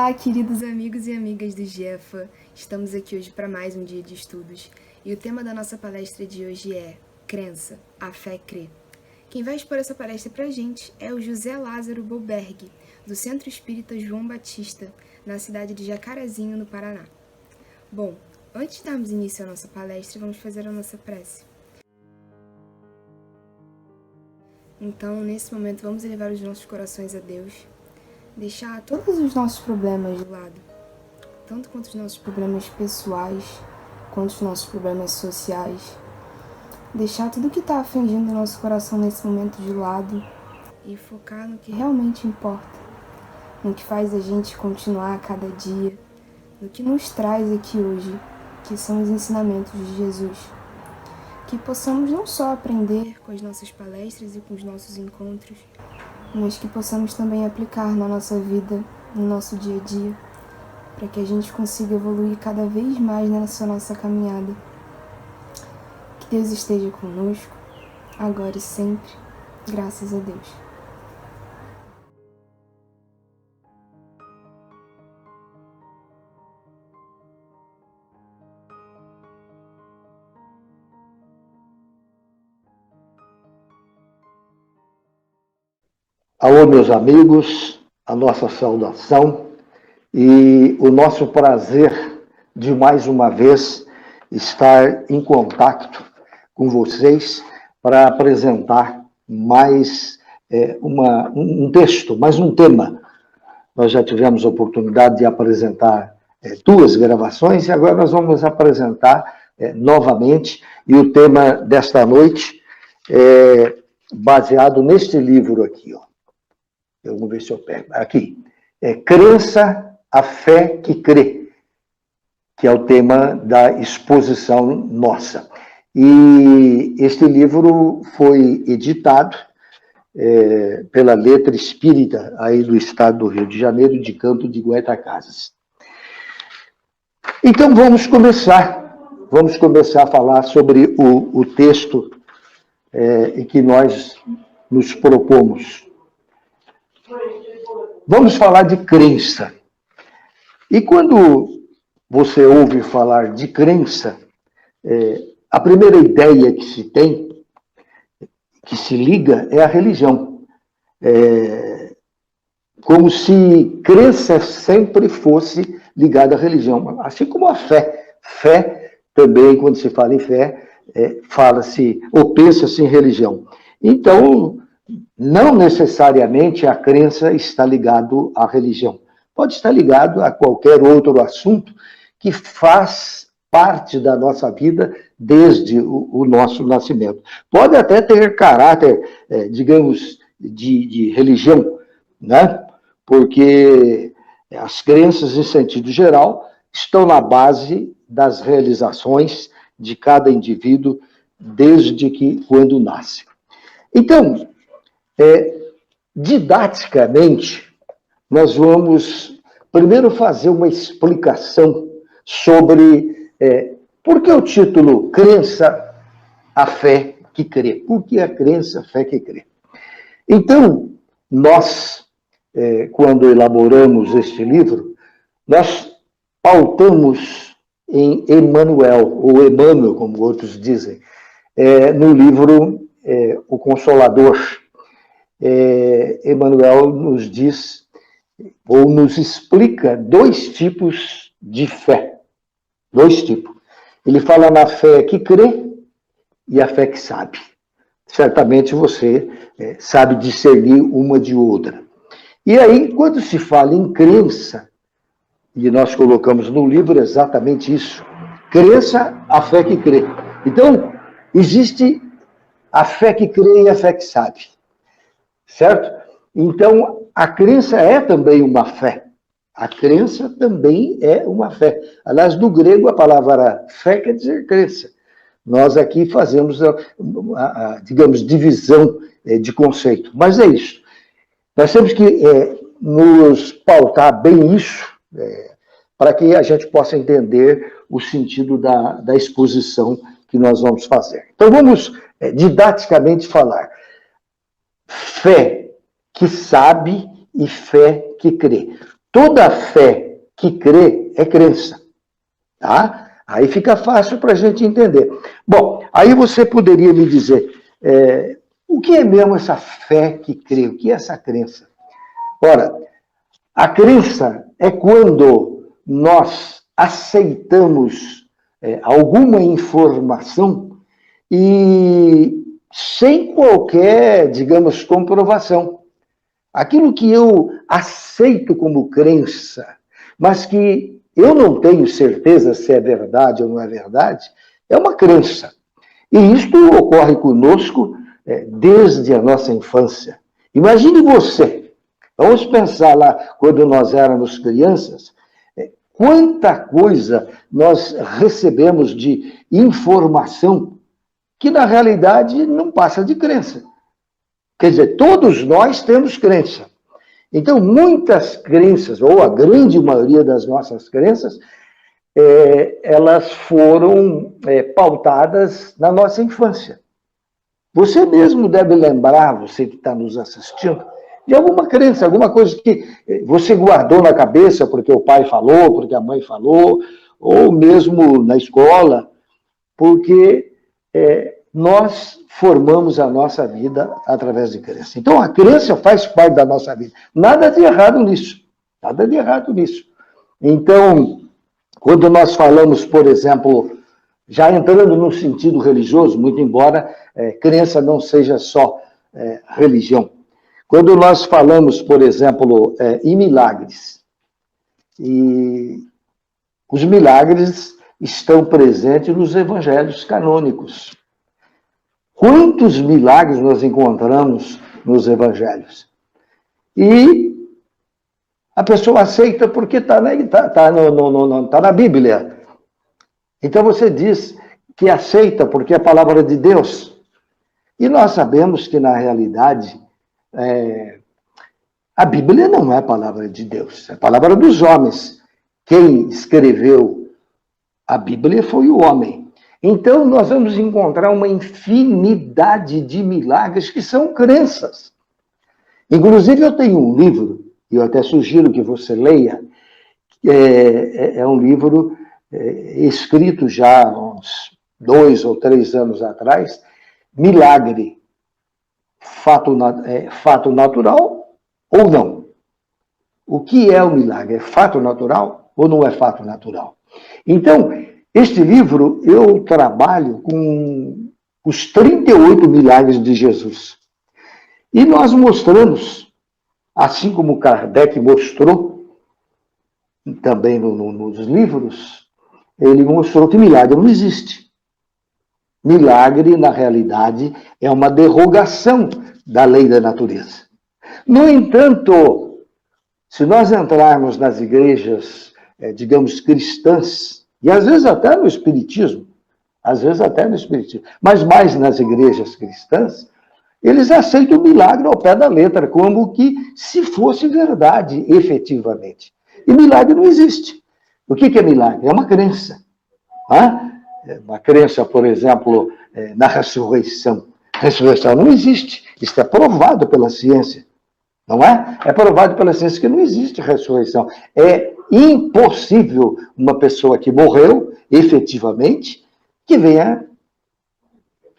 Olá, queridos amigos e amigas do GEFA. Estamos aqui hoje para mais um dia de estudos e o tema da nossa palestra de hoje é Crença, a fé crê. Quem vai expor essa palestra para a gente é o José Lázaro Boberg, do Centro Espírita João Batista, na cidade de Jacarezinho, no Paraná. Bom, antes de darmos início à nossa palestra, vamos fazer a nossa prece. Então, nesse momento, vamos elevar os nossos corações a Deus, deixar todos os nossos problemas de lado, tanto quanto os nossos problemas pessoais, quanto os nossos problemas sociais, deixar tudo que está afligindo o nosso coração nesse momento de lado e focar no que realmente importa, no que faz a gente continuar a cada dia, no que nos traz aqui hoje, que são os ensinamentos de Jesus. Que possamos não só aprender com as nossas palestras e com os nossos encontros, mas que possamos também aplicar na nossa vida, no nosso dia a dia, para que a gente consiga evoluir cada vez mais nessa nossa caminhada. Que Deus esteja conosco, agora e sempre, graças a Deus. Alô, meus amigos, a nossa saudação e o nosso prazer de mais uma vez estar em contato com vocês para apresentar mais um texto, mais um tema. Nós já tivemos a oportunidade de apresentar duas gravações e agora nós vamos apresentar novamente, e o tema desta noite é baseado neste livro aqui, ó. Vamos ver se eu pego. Aqui. Crença, a fé que crê, que é o tema da exposição nossa. E este livro foi editado pela Letra Espírita, aí do estado do Rio de Janeiro, de Campo de Goytacazes. Então, vamos começar a falar sobre o texto em que nós nos propomos. Vamos falar de crença. E quando você ouve falar de crença, a primeira ideia que se tem, que se liga, é a religião. Como se crença sempre fosse ligada à religião, assim como a fé. Fé também, quando se fala em fé, fala-se ou pensa-se em religião. Então, não necessariamente a crença está ligado à religião. Pode estar ligado a qualquer outro assunto que faz parte da nossa vida desde o nosso nascimento. Pode até ter caráter, digamos, de religião, né? Porque as crenças, em sentido geral, estão na base das realizações de cada indivíduo desde que quando nasce. Então, didaticamente, nós vamos primeiro fazer uma explicação sobre por que o título Crença, a fé que crê. Por que a crença, a fé que crê? Então, nós, quando elaboramos este livro, nós pautamos em Emmanuel, ou Emmanuel, como outros dizem, no livro O Consolador. Emmanuel nos diz, ou nos explica, dois tipos de fé. Dois tipos. Ele fala na fé que crê e a fé que sabe. Certamente você sabe discernir uma de outra. E aí, quando se fala em crença, e nós colocamos no livro exatamente isso, crença, a fé que crê. Então, existe a fé que crê e a fé que sabe. Certo? Então, a crença é também uma fé. A crença também é uma fé. Aliás, no grego, a palavra fé quer dizer crença. Nós aqui fazemos, digamos, divisão de conceito. Mas é isso. Nós temos que nos pautar bem isso, para que a gente possa entender o sentido da exposição que nós vamos fazer. Então, vamos didaticamente falar. Fé que sabe e fé que crê. toda fé que crê é crença. Tá? Aí fica fácil para a gente entender. Bom, aí você poderia me dizer, o que é mesmo essa fé que crê? O que é essa crença? Ora, a crença é quando nós aceitamos alguma informação e sem qualquer, digamos, comprovação. Aquilo que eu aceito como crença, mas que eu não tenho certeza se é verdade ou não é verdade, é uma crença. E isto ocorre conosco desde a nossa infância. Imagine você, vamos pensar lá quando nós éramos crianças, quanta coisa nós recebemos de informação que na realidade não passa de crença. Quer dizer, todos nós temos crença. Então, muitas crenças, ou a grande maioria das nossas crenças, elas foram pautadas na nossa infância. Você mesmo deve lembrar, você que está nos assistindo, de alguma crença, alguma coisa que você guardou na cabeça porque o pai falou, porque a mãe falou, ou mesmo na escola, porque nós formamos a nossa vida através de crença. Então, a crença faz parte da nossa vida. Nada de errado nisso. Nada de errado nisso. Então, quando nós falamos, por exemplo, já entrando no sentido religioso, muito embora crença não seja só religião. Quando nós falamos, por exemplo, em milagres, e os milagres estão presentes nos evangelhos canônicos. Quantos milagres nós encontramos nos evangelhos? E a pessoa aceita porque está na Bíblia. Então você diz que aceita porque é a palavra de Deus. E nós sabemos que, na realidade, a Bíblia não é a palavra de Deus, é a palavra dos homens. Quem escreveu a Bíblia foi o homem. Então, nós vamos encontrar uma infinidade de milagres que são crenças. Inclusive, eu tenho um livro, e eu até sugiro que você leia, é um livro escrito já há uns 2 ou 3 anos atrás, Milagre, fato natural ou não? O que é o milagre? É fato natural ou não é fato natural? Então, este livro, eu trabalho com os 38 milagres de Jesus. E nós mostramos, assim como Kardec mostrou, também nos livros, ele mostrou que milagre não existe. Milagre, na realidade, é uma derrogação da lei da natureza. No entanto, se nós entrarmos nas igrejas, digamos, cristãs, e às vezes até no espiritismo, mas mais nas igrejas cristãs, eles aceitam o milagre ao pé da letra, como que se fosse verdade, efetivamente. E milagre não existe. O que é milagre? É uma crença. Uma crença, por exemplo, na ressurreição. Ressurreição não existe. Isso é provado pela ciência. Não é? É provado pela ciência que não existe ressurreição. É impossível uma pessoa que morreu, efetivamente, que venha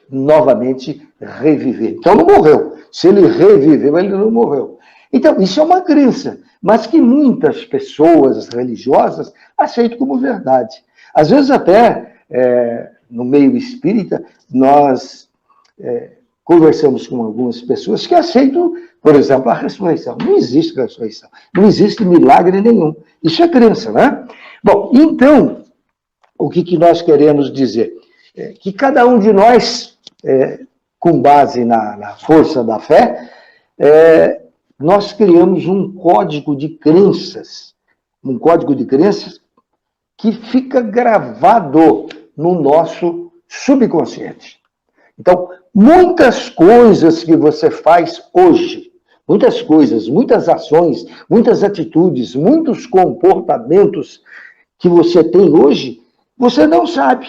novamente reviver. Então, não morreu. Se ele reviveu, ele não morreu. Então, isso é uma crença, mas que muitas pessoas religiosas aceitam como verdade. Às vezes, até no meio espírita, nós conversamos com algumas pessoas que aceitam, por exemplo, a ressurreição. Não existe ressurreição. Não existe milagre nenhum. Isso é crença, né? Bom, então, o que nós queremos dizer? Que cada um de nós, com base na força da fé, nós criamos um código de crenças. Um código de crenças que fica gravado no nosso subconsciente. Então, muitas coisas que você faz hoje, muitas coisas, muitas ações, muitas atitudes, muitos comportamentos que você tem hoje, você não sabe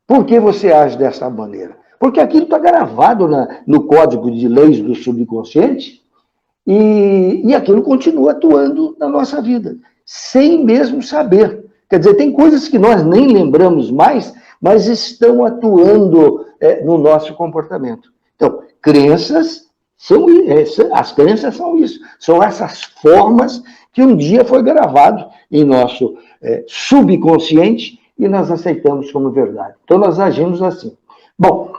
por que você age dessa maneira. Porque aquilo está gravado no código de leis do subconsciente e aquilo continua atuando na nossa vida, sem mesmo saber. Quer dizer, tem coisas que nós nem lembramos mais, mas estão atuando no nosso comportamento. Então, crenças as crenças são isso, são essas formas que um dia foi gravado em nosso subconsciente e nós aceitamos como verdade. Então, nós agimos assim. Bom,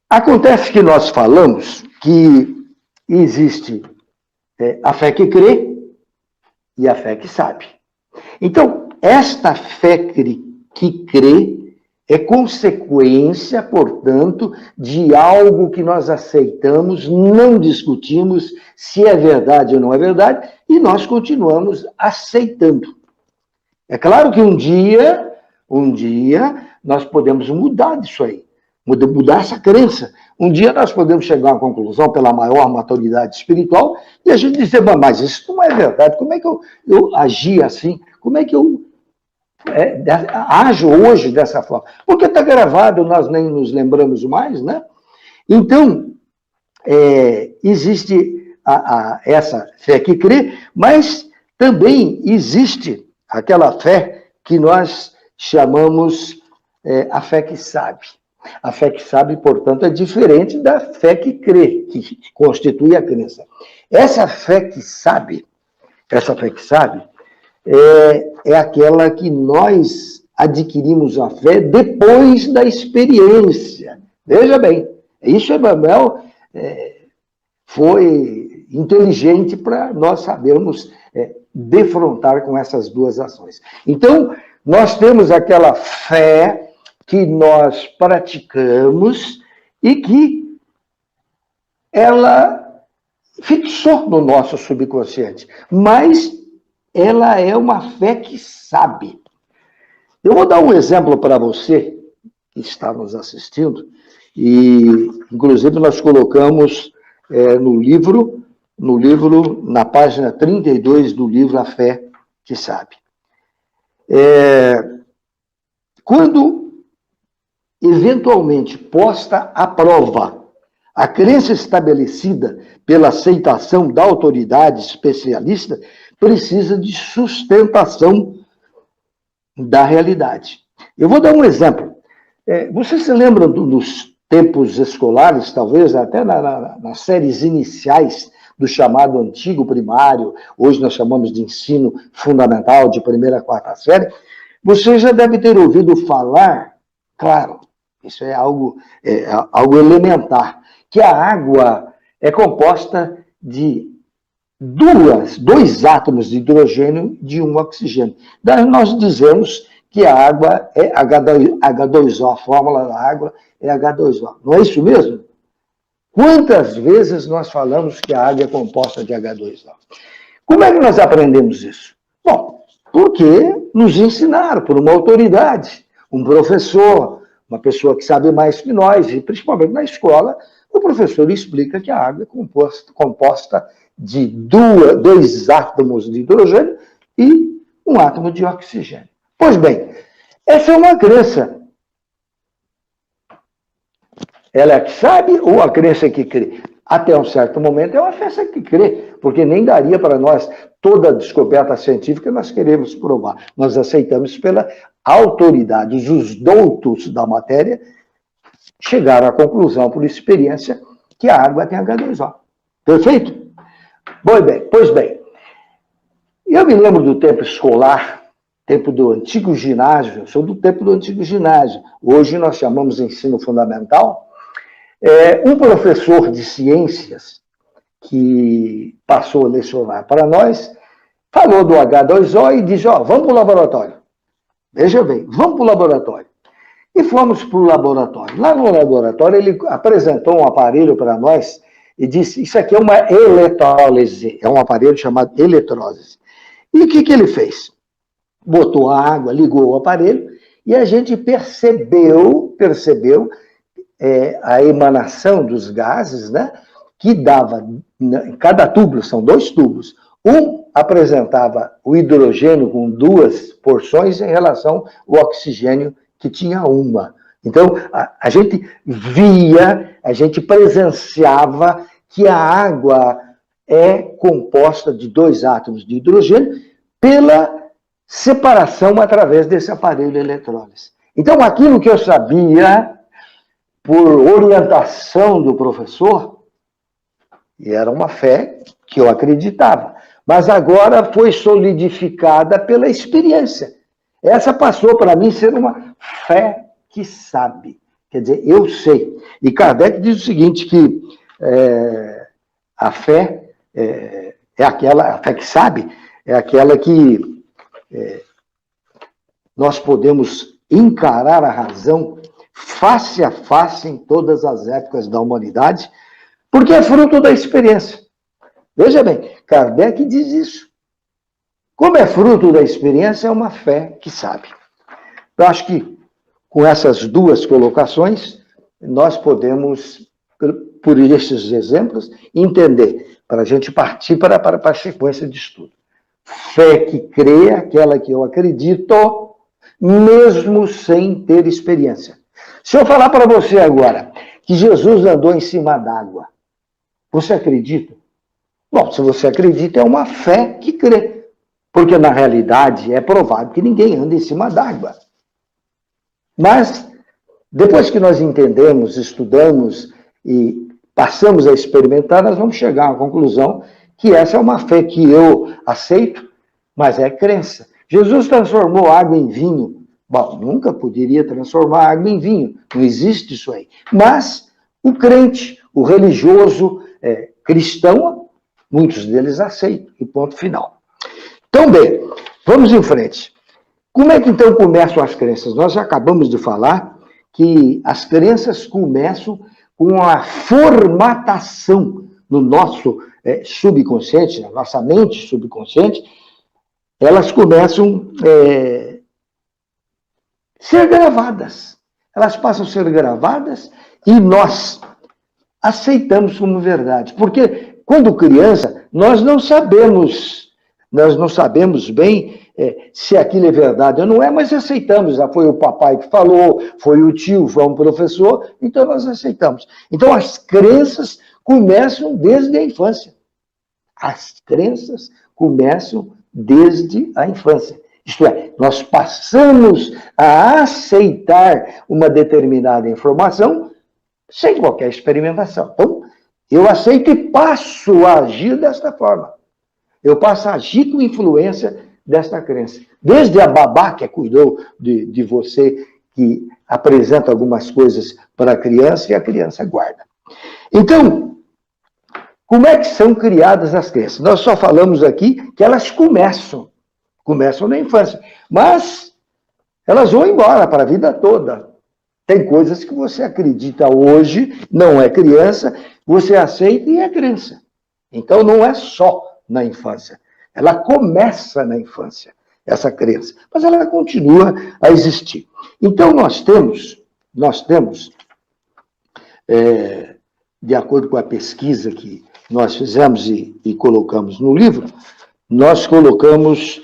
acontece que nós falamos que existe a fé que crê e a fé que sabe. Então, esta fé que crê é consequência, portanto, de algo que nós aceitamos, não discutimos se é verdade ou não é verdade, e nós continuamos aceitando. É claro que um dia, nós podemos mudar disso aí, mudar essa crença. Um dia nós podemos chegar a uma conclusão pela maior maturidade espiritual e a gente dizer, mas isso não é verdade, como é que eu agi assim? Como é que eu ajo hoje dessa forma? Porque está gravado, nós nem nos lembramos mais, né? Então, existe essa fé que crê, mas também existe aquela fé que nós chamamos a fé que sabe. A fé que sabe, portanto, é diferente da fé que crê, que constitui a crença. Essa fé que sabe, é aquela que nós adquirimos a fé depois da experiência. Veja bem, isso Emmanuel foi inteligente para nós sabermos defrontar com essas duas ações. Então, nós temos aquela fé que nós praticamos e que ela fixou no nosso subconsciente, mas ela é uma fé que sabe. Eu vou dar um exemplo para você que está nos assistindo, e inclusive nós colocamos no livro, na página 32 do livro A Fé que Sabe. Quando eventualmente posta à prova a crença estabelecida pela aceitação da autoridade especialista, precisa de sustentação da realidade. Eu vou dar um exemplo. Vocês se lembram dos tempos escolares, talvez até nas séries iniciais do chamado antigo primário, hoje nós chamamos de ensino fundamental, de 1ª a 4ª série, você já deve ter ouvido falar, claro, isso é algo elementar, que a água é composta de dois átomos de hidrogênio de um oxigênio. Daí nós dizemos que a água é H2O, a fórmula da água é H2O. Não é isso mesmo? Quantas vezes nós falamos que a água é composta de H2O? Como é que nós aprendemos isso? Bom, porque nos ensinaram por uma autoridade, um professor, uma pessoa que sabe mais que nós, e principalmente na escola, o professor explica que a água é composta de dois átomos de hidrogênio e um átomo de oxigênio. Pois bem, essa é uma crença. Ela é que sabe ou a crença que crê? Até um certo momento é uma crença que crê, porque nem daria para nós toda a descoberta científica que nós queremos provar. Nós aceitamos pela autoridade. Os doutos da matéria chegaram à conclusão, por experiência, que a água tem H2O. Perfeito? Pois bem, eu me lembro do tempo escolar, tempo do antigo ginásio, eu sou do tempo do antigo ginásio, hoje nós chamamos de ensino fundamental. Um professor de ciências que passou a lecionar para nós, falou do H2O e disse, vamos para o laboratório. Veja bem, vamos para o laboratório. E fomos para o laboratório. Lá no laboratório, ele apresentou um aparelho para nós e disse, isso aqui é uma eletrólise, é um aparelho chamado eletrólise. E o que ele fez? Botou a água, ligou o aparelho e a gente percebeu a emanação dos gases, né? Que dava, em cada tubo, são 2 tubos, um apresentava o hidrogênio com 2 porções em relação ao oxigênio que tinha uma. Então, a gente via, a gente presenciava que a água é composta de 2 átomos de hidrogênio pela separação através desse aparelho eletrólise. Então, aquilo que eu sabia por orientação do professor, e era uma fé que eu acreditava, mas agora foi solidificada pela experiência. Essa passou para mim ser uma fé que sabe. Quer dizer, eu sei. E Kardec diz o seguinte, que a fé a fé que sabe, é aquela que nós podemos encarar a razão face a face em todas as épocas da humanidade, porque é fruto da experiência. Veja bem, Kardec diz isso. Como é fruto da experiência, é uma fé que sabe. Eu acho que com essas 2 colocações, nós podemos, por esses exemplos, entender, para a gente partir para a sequência de estudo. Fé que crê, aquela que eu acredito, mesmo sem ter experiência. Se eu falar para você agora que Jesus andou em cima d'água, você acredita? Bom, se você acredita, é uma fé que crê. Porque, na realidade, é provável que ninguém anda em cima d'água. Mas, depois que nós entendemos, estudamos e passamos a experimentar, nós vamos chegar à conclusão que essa é uma fé que eu aceito, mas é crença. Jesus transformou água em vinho. Bom, nunca poderia transformar água em vinho. Não existe isso aí. Mas o crente, o religioso, cristão, muitos deles aceitam. E ponto final. Então, bem, vamos em frente. Como é que então começam as crenças? Nós já acabamos de falar que as crenças começam com a formatação no nosso subconsciente, na nossa mente subconsciente, elas começam a ser gravadas. Elas passam a ser gravadas e nós aceitamos como verdade. Porque quando criança, nós não sabemos bem se aquilo é verdade ou não é, mas aceitamos. Já foi o papai que falou, foi o tio, foi um professor, então nós aceitamos. Então as crenças começam desde a infância. As crenças começam desde a infância. Isto é, nós passamos a aceitar uma determinada informação sem qualquer experimentação. Então, eu aceito e passo a agir desta forma. Eu passo a agir com influência desta crença. Desde a babá que cuidou de você, que apresenta algumas coisas para a criança e a criança guarda. Então, como é que são criadas as crenças? Nós só falamos aqui que elas começam na infância, mas elas vão embora para a vida toda. Tem coisas que você acredita hoje, não é criança, você aceita e é crença. Então não é só na infância. Ela começa na infância, essa crença, mas ela continua a existir. Então nós temos, de acordo com a pesquisa que nós fizemos e colocamos no livro, nós colocamos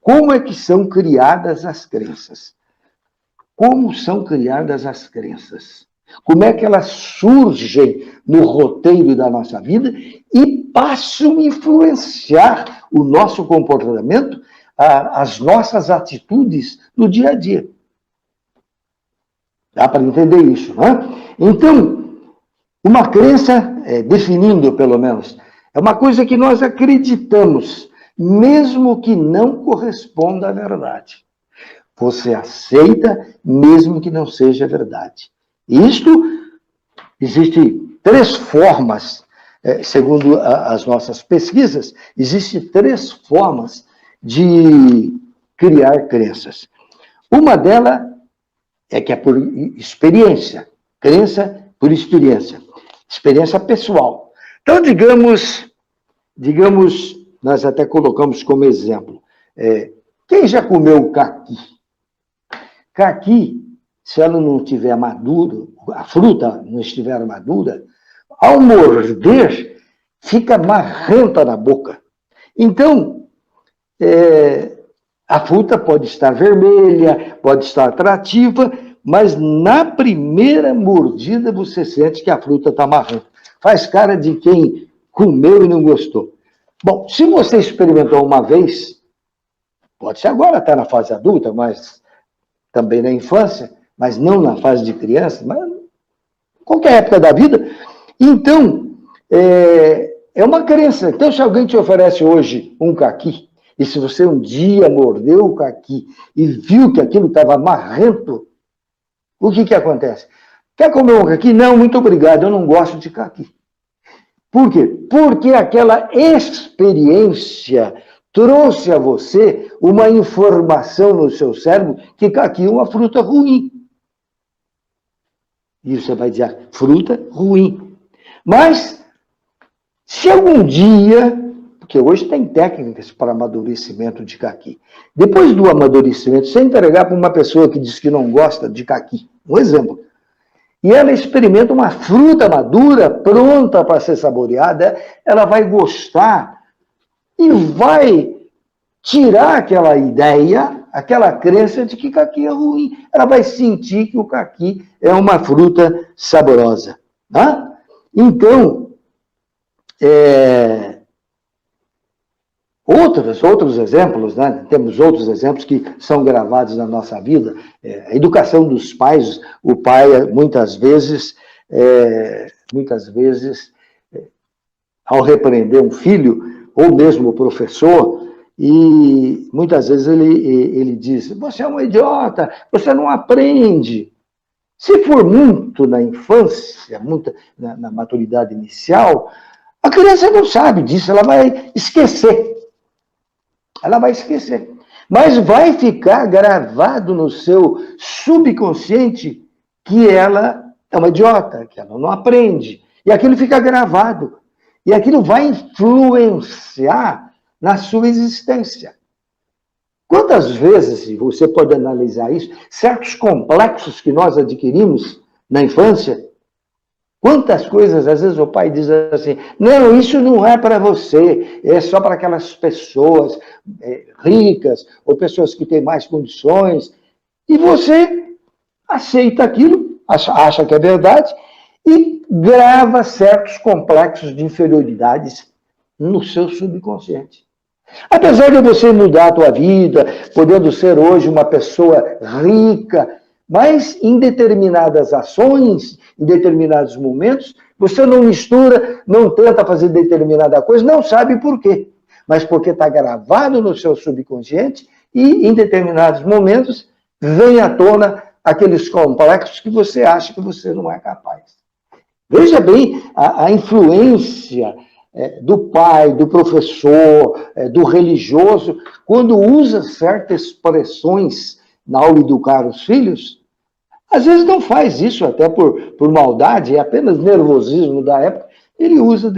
como é que são criadas as crenças. Como são criadas as crenças? Como é que elas surgem no roteiro da nossa vida e passam a influenciar o nosso comportamento, as nossas atitudes no dia a dia. Dá para entender isso, não é? Então, uma crença, definindo pelo menos, é uma coisa que nós acreditamos, mesmo que não corresponda à verdade. Você aceita, mesmo que não seja verdade. Isto, existe 3 formas, segundo as nossas pesquisas, existem 3 formas de criar crenças. Uma delas é que é por experiência, crença por experiência pessoal. Então, digamos, nós até colocamos como exemplo, quem já comeu caqui? Caqui, se ela não estiver madura, a fruta não estiver madura, ao morder, fica marrenta na boca. Então, a fruta pode estar vermelha, pode estar atrativa, mas na primeira mordida você sente que a fruta está marrenta. Faz cara de quem comeu e não gostou. Bom, se você experimentou uma vez, pode ser agora, até na fase adulta, mas também na infância, mas não na fase de criança, mas qualquer época da vida, então, é uma crença. Então, se alguém te oferece hoje um caqui, e se você um dia mordeu o caqui e viu que aquilo estava marrento, o que acontece? Quer comer um caqui? Não, muito obrigado, eu não gosto de caqui. Por quê? Porque aquela experiência trouxe a você uma informação no seu cérebro que caqui é uma fruta ruim. E você vai dizer, fruta ruim. Mas, se algum dia, porque hoje tem técnicas para amadurecimento de caqui, depois do amadurecimento, você entregar para uma pessoa que diz que não gosta de caqui, um exemplo, e ela experimenta uma fruta madura, pronta para ser saboreada, ela vai gostar e vai tirar aquela ideia, aquela crença de que caqui é ruim. Ela vai sentir que o caqui é uma fruta saborosa. Tá? Então, outros exemplos, né? Temos outros exemplos que são gravados na nossa vida. A educação dos pais, o pai, muitas vezes, ao repreender um filho, ou mesmo o professor, e muitas vezes ele diz, você é um idiota, você não aprende. Se for muito na infância, muito na maturidade inicial, a criança não sabe disso, ela vai esquecer. Ela vai esquecer. Mas vai ficar gravado no seu subconsciente que ela é uma idiota, que ela não aprende. E aquilo fica gravado. E aquilo vai influenciar na sua existência. Quantas vezes, você pode analisar isso, certos complexos que nós adquirimos na infância, quantas coisas, às vezes o pai diz assim, não, isso não é para você, é só para aquelas pessoas ricas, ou pessoas que têm mais condições, e você aceita aquilo, acha que é verdade, e grava certos complexos de inferioridades no seu subconsciente. Apesar de você mudar a tua vida, podendo ser hoje uma pessoa rica, mas em determinadas ações, em determinados momentos, você não mistura, não tenta fazer determinada coisa, não sabe por quê. Mas porque está gravado no seu subconsciente e em determinados momentos vem à tona aqueles complexos que você acha que você não é capaz. Veja bem a influência do pai, do professor, do religioso, quando usa certas expressões ao educar os filhos, às vezes não faz isso até por maldade, é apenas nervosismo da época, ele usa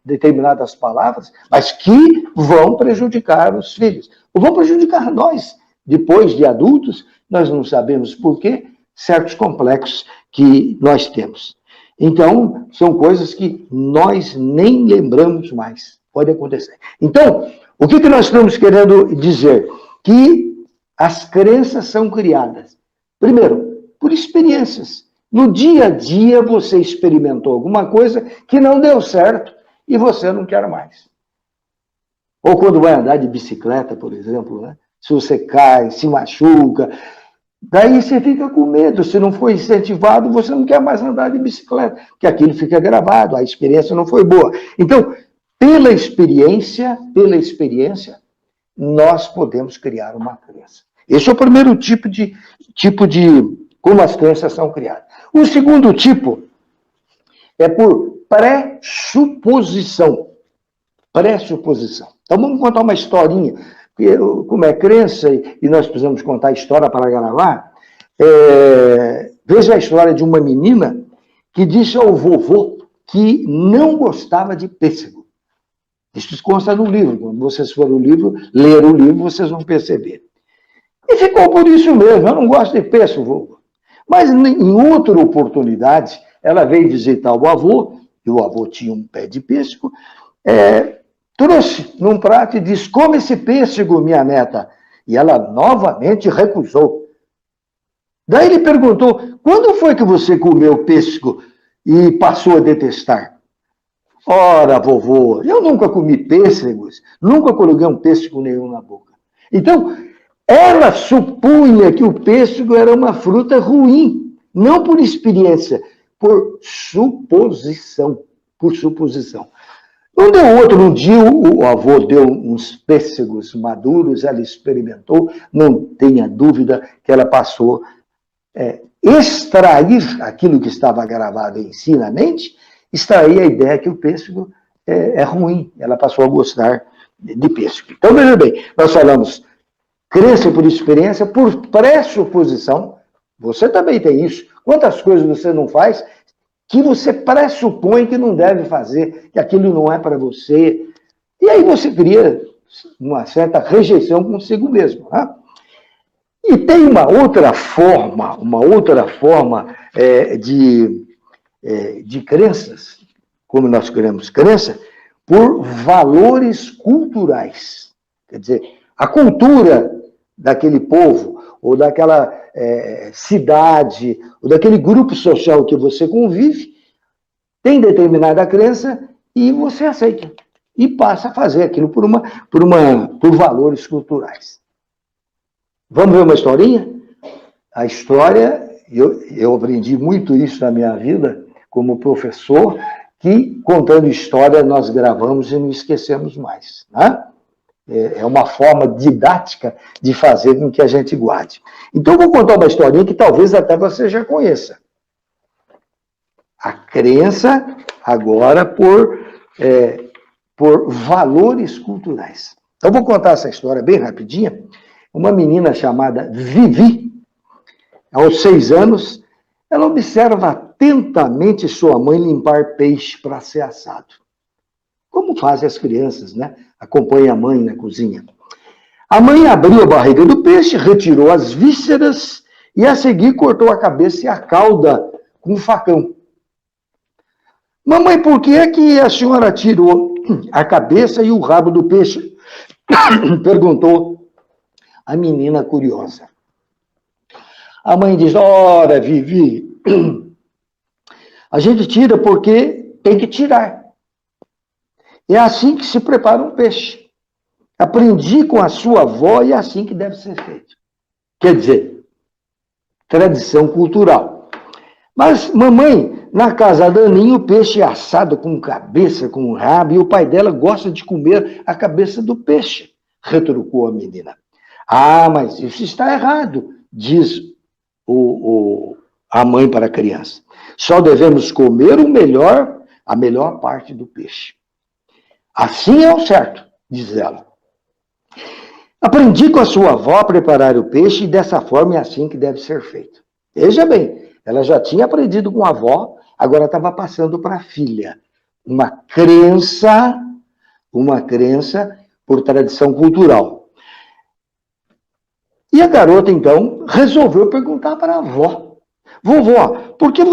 determinadas palavras, mas que vão prejudicar os filhos, ou vão prejudicar nós. Depois de adultos, nós não sabemos por quê, certos complexos que nós temos. Então, são coisas que nós nem lembramos mais. Pode acontecer. Então, o que nós estamos querendo dizer? Que as crenças são criadas, primeiro, por experiências. No dia a dia, você experimentou alguma coisa que não deu certo e você não quer mais. Ou quando vai andar de bicicleta, por exemplo, né? Se você cai, se machuca, daí você fica com medo, se não for incentivado, você não quer mais andar de bicicleta, porque aquilo fica gravado, a experiência não foi boa. Então, pela experiência, nós podemos criar uma crença. Esse é o primeiro tipo de como as crenças são criadas. O segundo tipo é por pressuposição. Pressuposição. Então, vamos contar uma historinha. Como é crença e nós precisamos contar a história para gravar, veja a história de uma menina que disse ao vovô que não gostava de pêssego. Isso consta no livro. Quando vocês forem ler o livro, vocês vão perceber. E ficou por isso mesmo. Eu não gosto de pêssego, vovô. Mas em outra oportunidade, ela veio visitar o avô, e o avô tinha um pé de pêssego, trouxe num prato e disse, come esse pêssego, minha neta. E ela novamente recusou. Daí ele perguntou, quando foi que você comeu pêssego e passou a detestar? Ora, vovô, eu nunca comi pêssegos, nunca coloquei um pêssego nenhum na boca. Então, ela supunha que o pêssego era uma fruta ruim, não por experiência, por suposição. Por suposição. Um deu outro, um dia o avô deu uns pêssegos maduros, ela experimentou, não tenha dúvida que ela passou a extrair aquilo que estava gravado em si na mente, extrair a ideia que o pêssego é ruim. Ela passou a gostar de pêssego. Então, veja bem, nós falamos crença por experiência, por pressuposição. Você também tem isso. Quantas coisas você não faz que você pressupõe que não deve fazer, que aquilo não é para você. E aí você cria uma certa rejeição consigo mesmo. Né? E tem uma outra forma de crenças, como nós queremos crença, por valores culturais. Quer dizer, a cultura daquele povo, ou daquela cidade, ou daquele grupo social que você convive, tem determinada crença e você aceita. E passa a fazer aquilo por valores culturais. Vamos ver uma historinha? A história, eu aprendi muito isso na minha vida, como professor, que contando história nós gravamos e não esquecemos mais. Né? É uma forma didática de fazer com que a gente guarde. Então, eu vou contar uma historinha que talvez até você já conheça. A crença, agora, por valores culturais. Então, eu vou contar essa história bem rapidinha. Uma menina chamada Vivi, aos 6 anos, ela observa atentamente sua mãe limpar peixe para ser assado. Como fazem as crianças, né? Acompanha a mãe na cozinha. A mãe abriu a barriga do peixe, retirou as vísceras e a seguir cortou a cabeça e a cauda com um facão. Mamãe, por que é que a senhora tirou a cabeça e o rabo do peixe? Perguntou a menina curiosa. A mãe diz, ora, Vivi, a gente tira porque tem que tirar. É assim que se prepara um peixe. Aprendi com a sua avó e é assim que deve ser feito. Quer dizer, tradição cultural. Mas, mamãe, na casa da Aninha, o peixe é assado com cabeça, com rabo, e o pai dela gosta de comer a cabeça do peixe, retrucou a menina. Ah, mas isso está errado, diz a mãe para a criança. Só devemos comer a melhor parte do peixe. Assim é o certo, diz ela. Aprendi com a sua avó a preparar o peixe e dessa forma é assim que deve ser feito. Veja bem, ela já tinha aprendido com a avó, agora estava passando para a filha. Uma crença por tradição cultural. E a garota, então, resolveu perguntar para a avó. Vovó, por que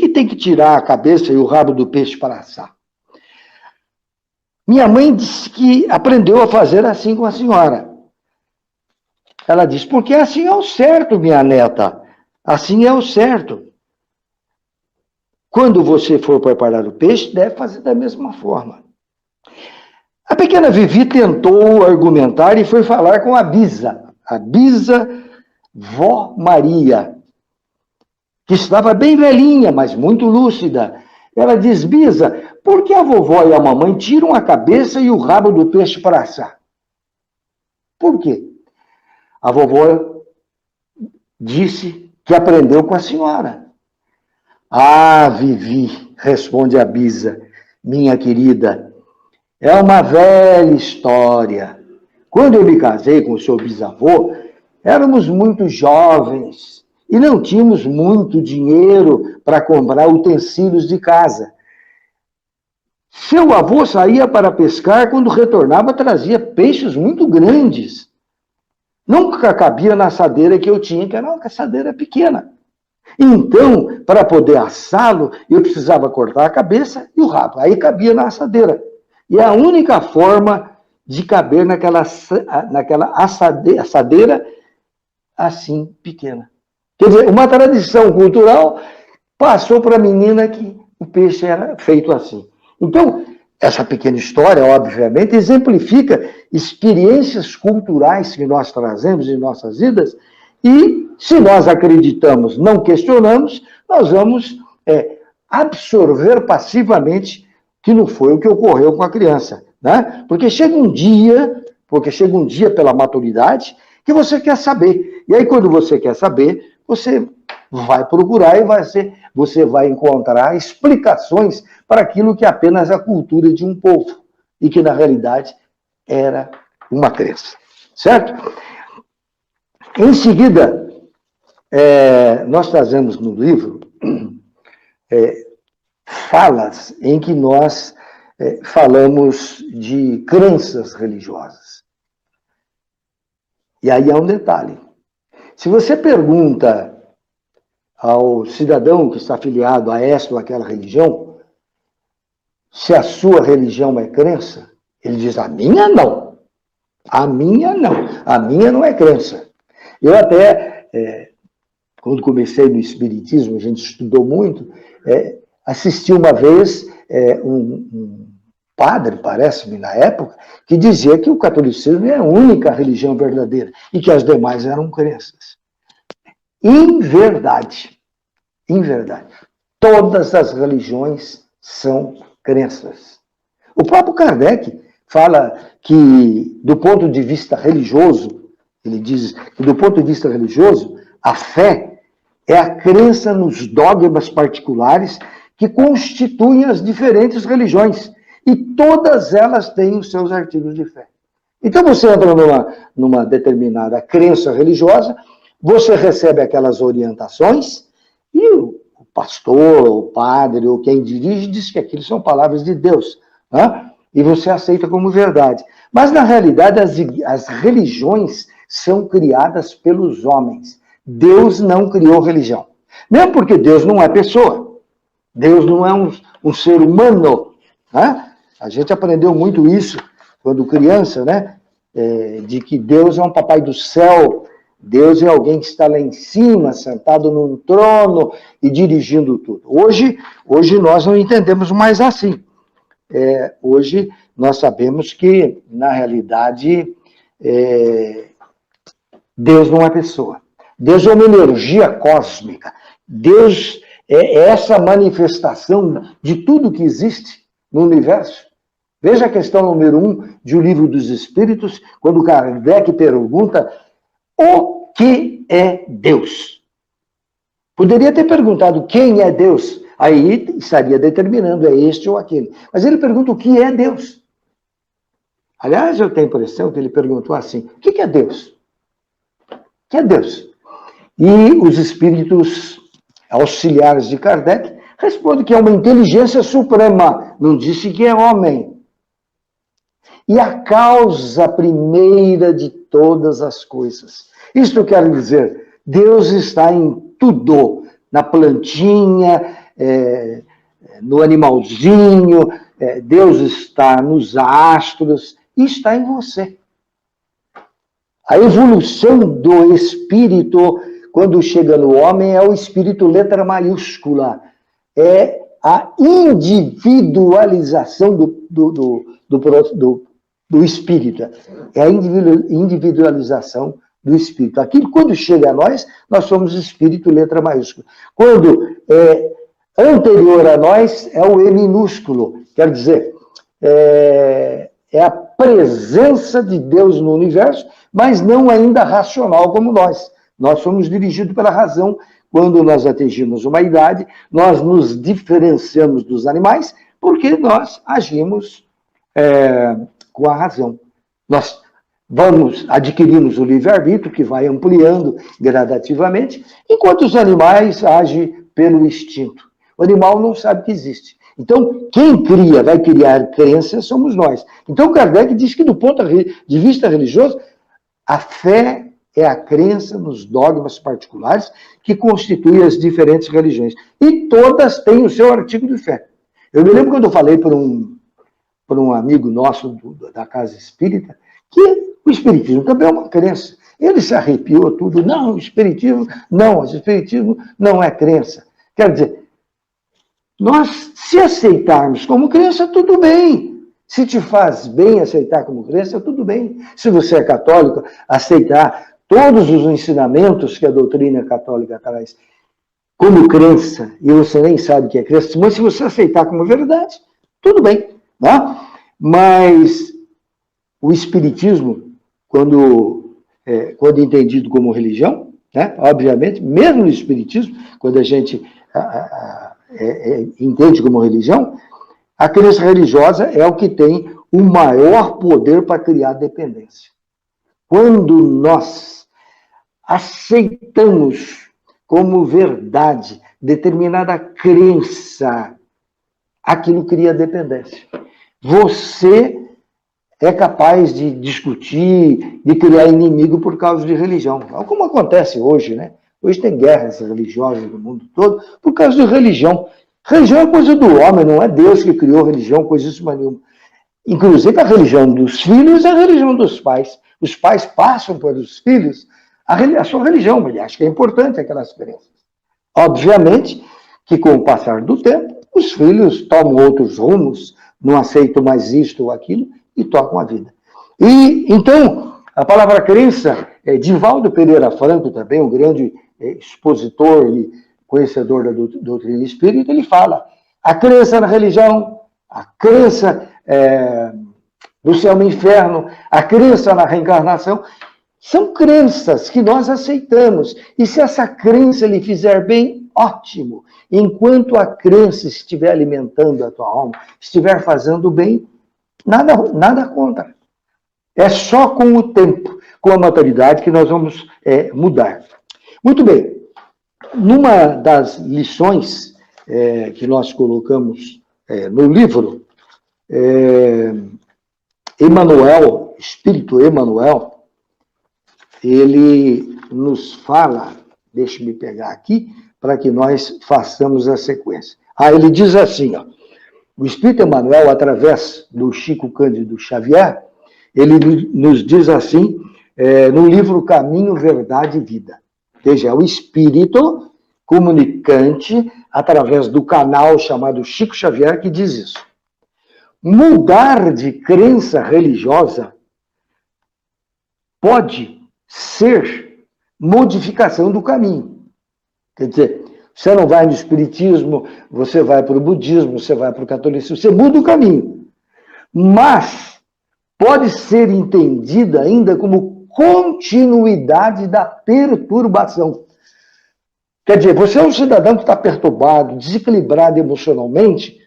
tem que tirar a cabeça e o rabo do peixe para assar? Minha mãe disse que aprendeu a fazer assim com a senhora. Ela disse, porque assim é o certo, minha neta. Assim é o certo. Quando você for preparar o peixe, deve fazer da mesma forma. A pequena Vivi tentou argumentar e foi falar com a bisa Vó Maria, que estava bem velhinha, mas muito lúcida. Ela diz, Bisa, por que a vovó e a mamãe tiram a cabeça e o rabo do peixe para assar? Por quê? A vovó disse que aprendeu com a senhora. Ah, Vivi, responde a Bisa, minha querida, é uma velha história. Quando eu me casei com o seu bisavô, éramos muito jovens e não tínhamos muito dinheiro para comprar utensílios de casa. Seu avô saía para pescar, quando retornava trazia peixes muito grandes. Nunca cabia na assadeira que eu tinha, que era uma assadeira pequena. Então, para poder assá-lo, eu precisava cortar a cabeça e o rabo. Aí cabia na assadeira. E a única forma de caber naquela assadeira assim, pequena. Quer dizer, uma tradição cultural passou para a menina que o peixe era feito assim. Então, essa pequena história, obviamente, exemplifica experiências culturais que nós trazemos em nossas vidas e, se nós acreditamos, não questionamos, nós vamos absorver passivamente que não foi o que ocorreu com a criança, né? Porque chega um dia pela maturidade que você quer saber. E aí, quando você quer saber, você vai procurar e você vai encontrar explicações para aquilo que é apenas a cultura de um povo e que, na realidade, era uma crença. Certo? Em seguida, nós trazemos no livro falas em que nós falamos de crenças religiosas. E aí há um detalhe. Se você pergunta ao cidadão que está afiliado a esta ou aquela religião, se a sua religião é crença, ele diz, a minha não. A minha não. A minha não é crença. Eu até, quando comecei no Espiritismo, a gente estudou muito, assisti uma vez um padre, parece-me, na época, que dizia que o catolicismo é a única religião verdadeira e que as demais eram crenças. Em verdade, todas as religiões são crenças. O próprio Kardec fala que, do ponto de vista religioso, ele diz que, do ponto de vista religioso, a fé é a crença nos dogmas particulares que constituem as diferentes religiões. E todas elas têm os seus artigos de fé. Então você entra numa determinada crença religiosa, você recebe aquelas orientações e o pastor, o padre, ou quem dirige, diz que aquilo são palavras de Deus. Né? E você aceita como verdade. Mas, na realidade, as religiões são criadas pelos homens. Deus não criou religião. Mesmo porque Deus não é pessoa. Deus não é um ser humano. Né? A gente aprendeu muito isso quando criança, né? De que Deus é um papai do céu, Deus é alguém que está lá em cima, sentado num trono e dirigindo tudo. Hoje nós não entendemos mais assim. Hoje nós sabemos que, na realidade, Deus não é pessoa. Deus é uma energia cósmica. Deus é essa manifestação de tudo que existe no universo. Veja a questão número 1 de O Livro dos Espíritos, quando Kardec pergunta o que é Deus. Poderia ter perguntado quem é Deus, aí estaria determinando é este ou aquele. Mas ele pergunta o que é Deus. Aliás, eu tenho a impressão que ele perguntou assim, o que é Deus? O que é Deus? E os espíritos auxiliares de Kardec respondem que é uma inteligência suprema, não disse que é homem. E a causa primeira de todas as coisas. Isto quer dizer, Deus está em tudo, na plantinha, no animalzinho, Deus está nos astros, e está em você. A evolução do espírito, quando chega no homem, é o espírito letra maiúscula, é a individualização do espírito. É a individualização do espírito. Aquilo, quando chega a nós somos espírito, letra maiúscula. Quando é anterior a nós, é o E minúsculo. Quer dizer, é a presença de Deus no universo, mas não ainda racional como nós. Nós somos dirigidos pela razão. Quando nós atingimos uma idade, nós nos diferenciamos dos animais, porque nós agimos com a razão. Nós adquirimos o livre-arbítrio, que vai ampliando gradativamente, enquanto os animais agem pelo instinto. O animal não sabe que existe. Então, quem vai criar crenças somos nós. Então, Kardec diz que, do ponto de vista religioso, a fé é a crença nos dogmas particulares que constituem as diferentes religiões. E todas têm o seu artigo de fé. Eu me lembro quando eu falei por um amigo nosso da Casa Espírita, que o Espiritismo também é uma crença. Ele se arrepiou tudo. Não, o Espiritismo não é crença. Quer dizer, nós, se aceitarmos como crença, tudo bem. Se te faz bem aceitar como crença, tudo bem. Se você é católico, aceitar todos os ensinamentos que a doutrina católica traz como crença, e você nem sabe o que é crença, mas se você aceitar como verdade, tudo bem. Né? Mas o Espiritismo, quando entendido como religião, né? Obviamente, mesmo no Espiritismo, quando a gente entende como religião, a crença religiosa é o que tem o maior poder para criar dependência. Quando nós aceitamos como verdade determinada crença, aquilo cria dependência. Você é capaz de discutir, de criar inimigo por causa de religião. Como acontece hoje, né? Hoje tem guerras religiosas no mundo todo por causa de religião. Religião é coisa do homem, não é Deus que criou religião, coisíssima nenhuma. Inclusive a religião dos filhos é a religião dos pais. Os pais passam para os filhos a sua religião, mas acho que é importante aquelas crenças. Obviamente que com o passar do tempo, os filhos tomam outros rumos, não aceitam mais isto ou aquilo e tocam a vida. E então, a palavra crença, Divaldo Pereira Franco também, um grande expositor e conhecedor da doutrina espírita, ele fala, a crença na religião, a crença do céu e inferno, a crença na reencarnação, são crenças que nós aceitamos. E se essa crença lhe fizer bem, ótimo. Enquanto a crença estiver alimentando a tua alma, estiver fazendo bem, nada contra. É só com o tempo, com a maturidade, que nós vamos mudar. Muito bem. Numa das lições que nós colocamos no livro, Emmanuel, Espírito Emmanuel, ele nos fala, deixa-me pegar aqui, para que nós façamos a sequência. Ele diz assim, ó, o Espírito Emmanuel, através do Chico Cândido Xavier, ele nos diz assim, no livro Caminho, Verdade e Vida. Veja, é o Espírito comunicante, através do canal chamado Chico Xavier, que diz isso. Mudar de crença religiosa pode ser modificação do caminho. Quer dizer, você não vai no espiritismo, você vai para o budismo, você vai para o catolicismo, você muda o caminho. Mas pode ser entendida ainda como continuidade da perturbação. Quer dizer, você é um cidadão que está perturbado, desequilibrado emocionalmente,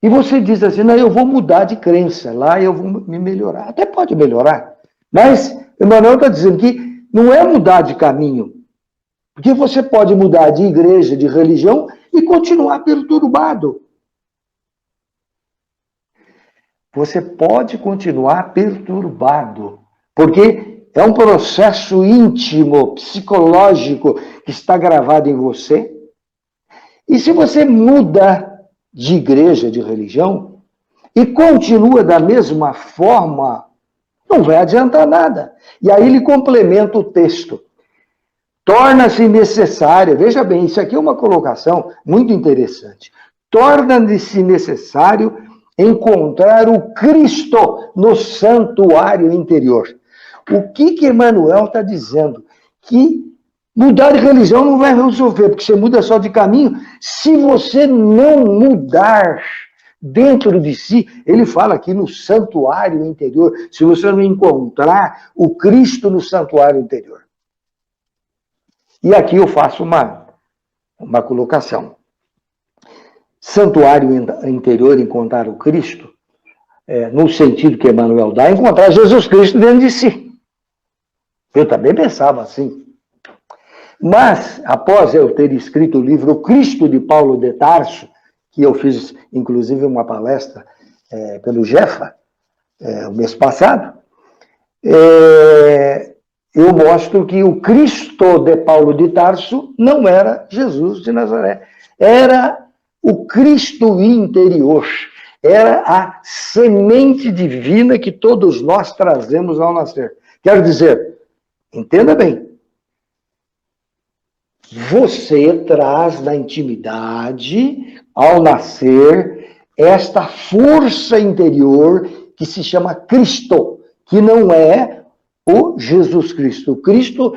e você diz assim, não, eu vou mudar de crença, lá eu vou me melhorar. Até pode melhorar, mas Emmanuel está dizendo que não é mudar de caminho, porque você pode mudar de igreja, de religião, e continuar perturbado. Você pode continuar perturbado, porque é um processo íntimo, psicológico, que está gravado em você. E se você muda de igreja, de religião, e continua da mesma forma, não vai adiantar nada. E aí ele complementa o texto. Torna-se necessário, veja bem, isso aqui é uma colocação muito interessante. Torna-se necessário encontrar o Cristo no santuário interior. O que Emmanuel está dizendo? Que mudar de religião não vai resolver, porque você muda só de caminho. Se você não mudar dentro de si, ele fala aqui no santuário interior, se você não encontrar o Cristo no santuário interior. E aqui eu faço uma colocação. Santuário interior, encontrar o Cristo, no sentido que Emmanuel dá, encontrar Jesus Cristo dentro de si. Eu também pensava assim. Mas, após eu ter escrito o livro O Cristo de Paulo de Tarso, que eu fiz, inclusive, uma palestra pelo Jefa, o mês passado, eu mostro que o Cristo de Paulo de Tarso não era Jesus de Nazaré. Era o Cristo interior. Era a semente divina que todos nós trazemos ao nascer. Quero dizer, entenda bem, você traz na intimidade, ao nascer, esta força interior que se chama Cristo, que não é o Jesus Cristo. O Cristo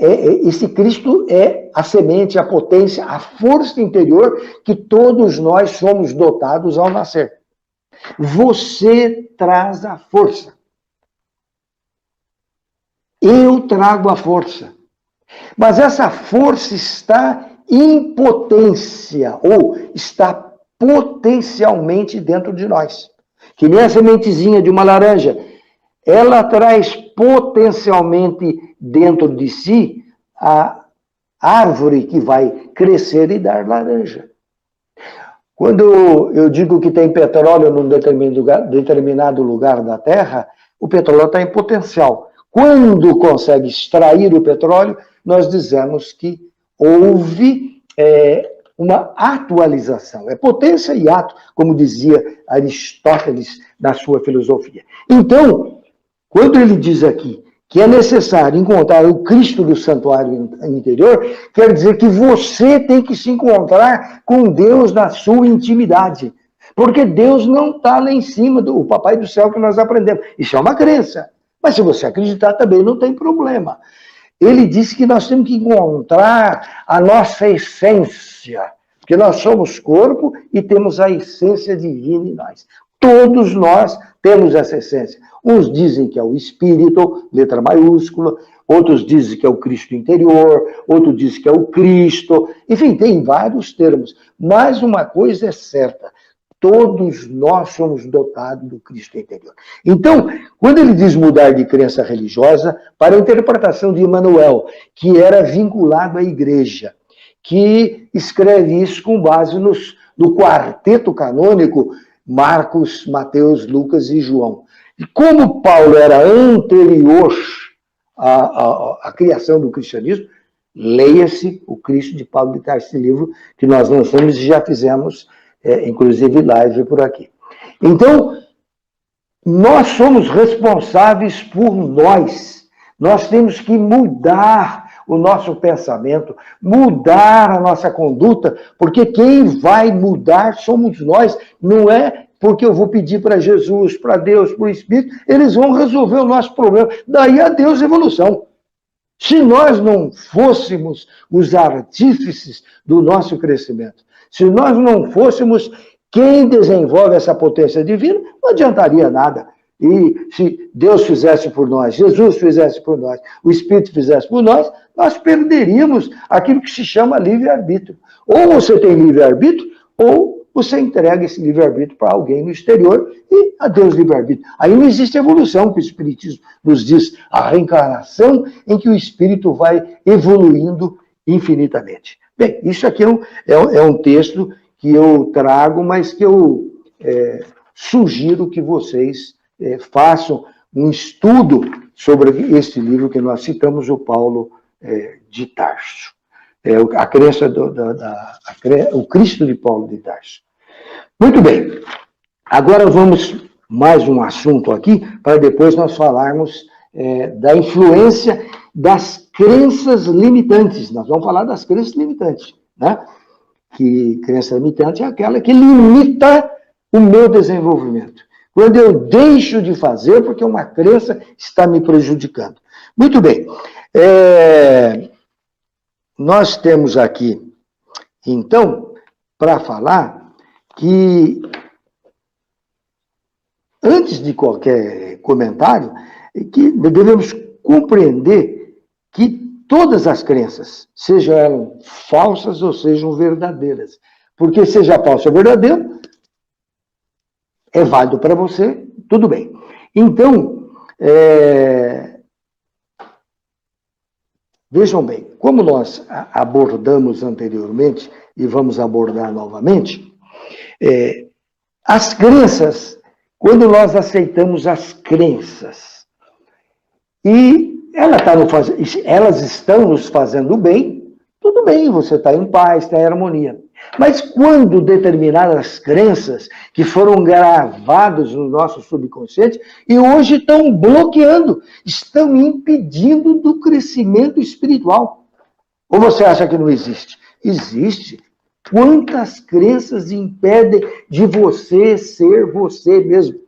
esse Cristo é a semente, a potência, a força interior que todos nós somos dotados ao nascer. Você traz a força. Eu trago a força. Mas essa força está em potência, ou está potencialmente dentro de nós. Que nem a sementezinha de uma laranja. Ela traz potencialmente dentro de si a árvore que vai crescer e dar laranja. Quando eu digo que tem petróleo num determinado lugar da Terra, o petróleo está em potencial. Quando consegue extrair o petróleo, nós dizemos que houve uma atualização. É potência e ato, como dizia Aristóteles na sua filosofia. Então, quando ele diz aqui que é necessário encontrar o Cristo do santuário interior, quer dizer que você tem que se encontrar com Deus na sua intimidade. Porque Deus não está lá em cima do Papai do Céu que nós aprendemos. Isso é uma crença. Mas se você acreditar também não tem problema. Ele disse que nós temos que encontrar a nossa essência. Porque nós somos corpo e temos a essência divina em nós. Todos nós temos essa essência. Uns dizem que é o Espírito, letra maiúscula, outros dizem que é o Cristo interior, outros dizem que é o Cristo. Enfim, tem vários termos. Mas uma coisa é certa, todos nós somos dotados do Cristo interior. Então, quando ele diz mudar de crença religiosa, para a interpretação de Emmanuel, que era vinculado à igreja, que escreve isso com base no quarteto canônico Marcos, Mateus, Lucas e João. E como Paulo era anterior à criação do cristianismo, leia-se o Cristo de Paulo de Tarso, esse livro que nós lançamos e já fizemos, inclusive, live por aqui. Então, nós somos responsáveis por nós. Nós temos que mudar o nosso pensamento, mudar a nossa conduta, porque quem vai mudar somos nós, não é porque eu vou pedir para Jesus, para Deus, para o Espírito, eles vão resolver o nosso problema. Daí a Deus evolução. Se nós não fôssemos os artífices do nosso crescimento, se nós não fôssemos quem desenvolve essa potência divina, não adiantaria nada. E se Deus fizesse por nós, Jesus fizesse por nós, o Espírito fizesse por nós, nós perderíamos aquilo que se chama livre-arbítrio. Ou você tem livre-arbítrio, ou você entrega esse livre-arbítrio para alguém no exterior e adeus livre-arbítrio. Aí não existe evolução, que o Espiritismo nos diz, a reencarnação em que o Espírito vai evoluindo infinitamente. Bem, isso aqui é um texto que eu trago, mas que eu sugiro que vocês façam um estudo sobre este livro que nós citamos, o Paulo de Tarso. A crença o Cristo de Paulo de Tarso. Muito bem. Agora vamos mais um assunto aqui, para depois nós falarmos da influência das crenças limitantes. Nós vamos falar das crenças limitantes, né? Que crença limitante é aquela que limita o meu desenvolvimento. Quando eu deixo de fazer porque uma crença está me prejudicando. Muito bem. Nós temos aqui, então, para falar que, antes de qualquer comentário, que devemos compreender que todas as crenças, sejam elas falsas ou sejam verdadeiras, porque seja falso ou verdadeiro, é válido para você, tudo bem. Então, vejam bem, como nós abordamos anteriormente e vamos abordar novamente, as crenças, quando nós aceitamos as crenças e elas estão nos fazendo bem, tudo bem, você está em paz, está em harmonia. Mas quando determinadas crenças que foram gravadas no nosso subconsciente e hoje estão bloqueando, estão impedindo do crescimento espiritual. Ou você acha que não existe? Existe. Quantas crenças impedem de você ser você mesmo?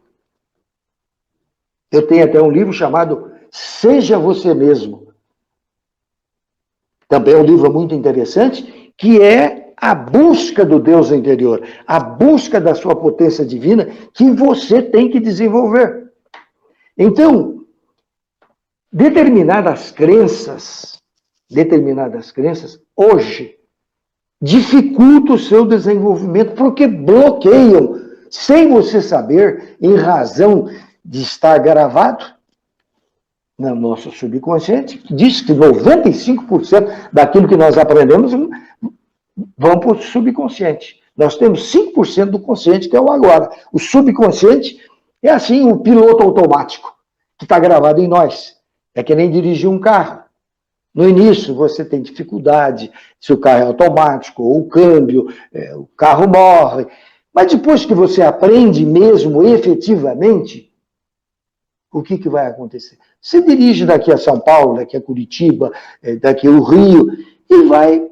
Eu tenho até um livro chamado Seja Você Mesmo. Também é um livro muito interessante, que é a busca do Deus interior, a busca da sua potência divina que você tem que desenvolver. Então, determinadas crenças, hoje, dificultam o seu desenvolvimento, porque bloqueiam, sem você saber, em razão de estar gravado no nosso subconsciente. Diz que 95% daquilo que nós aprendemos vão para o subconsciente. Nós temos 5% do consciente, que é o agora. O subconsciente é assim, o piloto automático, que está gravado em nós. É que nem dirigir um carro. No início, você tem dificuldade, se o carro é automático, ou o câmbio, o carro morre. Mas depois que você aprende mesmo, efetivamente, o que vai acontecer? Você dirige daqui a São Paulo, daqui a Curitiba, daqui ao Rio, e vai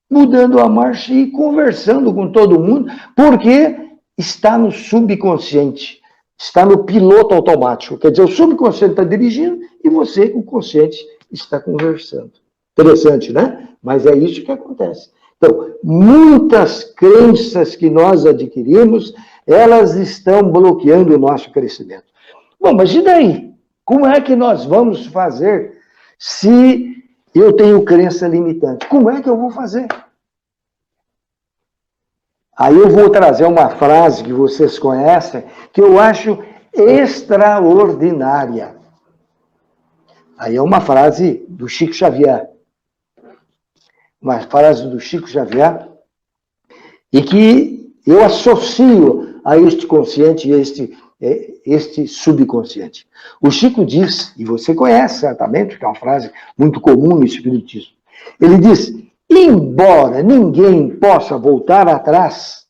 mudando a marcha e conversando com todo mundo, porque está no subconsciente, está no piloto automático. Quer dizer, o subconsciente está dirigindo e você, com o consciente, está conversando. Interessante, né? Mas é isso que acontece. Então, muitas crenças que nós adquirimos, elas estão bloqueando o nosso crescimento. Bom, mas e daí? Como é que nós vamos fazer se eu tenho crença limitante? Como é que eu vou fazer? Aí eu vou trazer uma frase que vocês conhecem, que eu acho extraordinária. Aí é uma frase do Chico Xavier. Uma frase do Chico Xavier, e que eu associo a este consciente e este subconsciente. O Chico diz, e você conhece certamente, que é uma frase muito comum no Espiritismo, ele diz: embora ninguém possa voltar atrás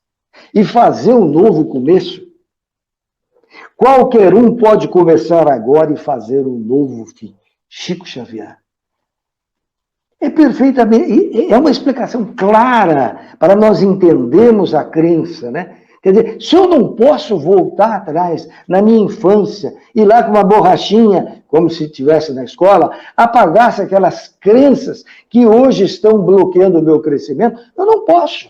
e fazer um novo começo, qualquer um pode começar agora e fazer um novo fim. Chico Xavier. É perfeitamente, é uma explicação clara para nós entendermos a crença, né? Quer dizer, se eu não posso voltar atrás, na minha infância, ir lá com uma borrachinha, como se estivesse na escola, apagasse aquelas crenças que hoje estão bloqueando o meu crescimento, eu não posso.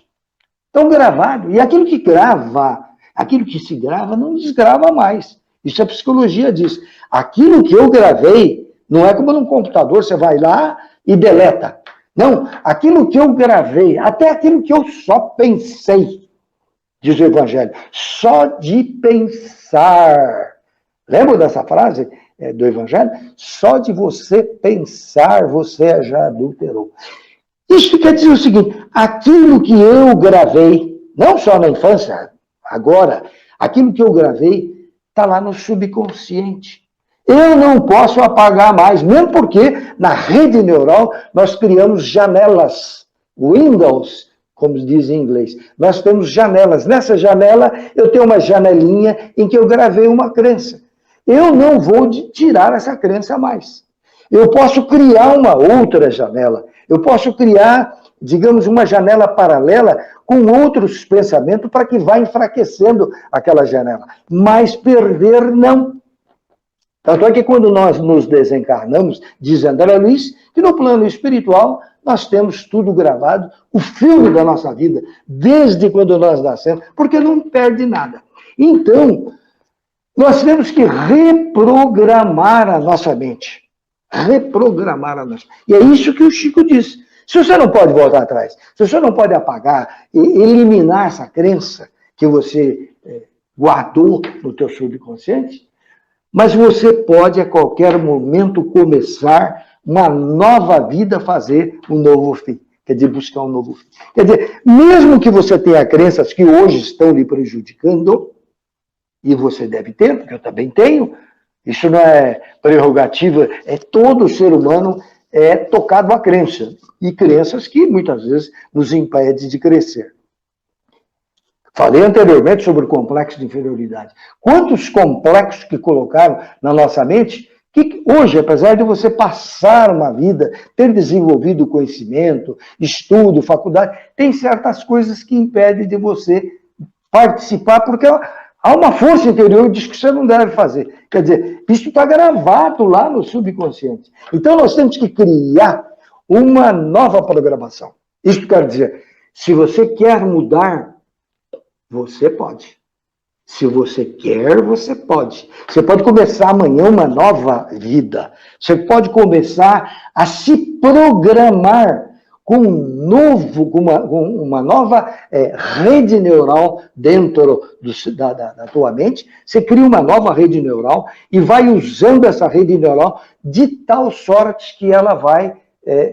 Estão gravados. E aquilo que grava, aquilo que se grava, não desgrava mais. Isso a psicologia diz. Aquilo que eu gravei, não é como num computador, você vai lá e deleta. Não, aquilo que eu gravei, até aquilo que eu só pensei, diz o Evangelho, só de pensar. Lembra dessa frase do Evangelho? Só de você pensar, você já adulterou. Isso quer dizer o seguinte, aquilo que eu gravei, não só na infância, agora, aquilo que eu gravei está lá no subconsciente. Eu não posso apagar mais, mesmo porque na rede neural nós criamos janelas, windows, como diz em inglês. Nós temos janelas. Nessa janela eu tenho uma janelinha em que eu gravei uma crença. Eu não vou tirar essa crença mais. Eu posso criar uma outra janela. Eu posso criar, digamos, uma janela paralela com outros pensamentos para que vá enfraquecendo aquela janela. Mas perder não. Tanto é que quando nós nos desencarnamos, diz André Luiz, que no plano espiritual nós temos tudo gravado, o filme da nossa vida, desde quando nós nascemos, porque não perde nada. Então, nós temos que reprogramar a nossa mente. Reprogramar a nossa mente. E é isso que o Chico diz. Se você não pode voltar atrás, se você não pode apagar e eliminar essa crença que você guardou no teu subconsciente, mas você pode, a qualquer momento, começar uma nova vida, fazer um novo fim. Quer dizer, buscar um novo fim. Quer dizer, mesmo que você tenha crenças que hoje estão lhe prejudicando, e você deve ter, porque eu também tenho, isso não é prerrogativa, todo ser humano é tocado a crença. E crenças que, muitas vezes, nos impedem de crescer. Falei anteriormente sobre o complexo de inferioridade. Quantos complexos que colocaram na nossa mente Que hoje, apesar de você passar uma vida, ter desenvolvido conhecimento, estudo, faculdade, tem certas coisas que impedem de você participar, porque há uma força interior que diz que você não deve fazer. Quer dizer, isso está gravado lá no subconsciente. Então, nós temos que criar uma nova programação. Isso quer dizer, se você quer mudar, você pode. Se você quer, você pode. Você pode começar amanhã uma nova vida. Você pode começar a se programar com uma nova rede neural dentro da tua mente. Você cria uma nova rede neural e vai usando essa rede neural de tal sorte que ela vai,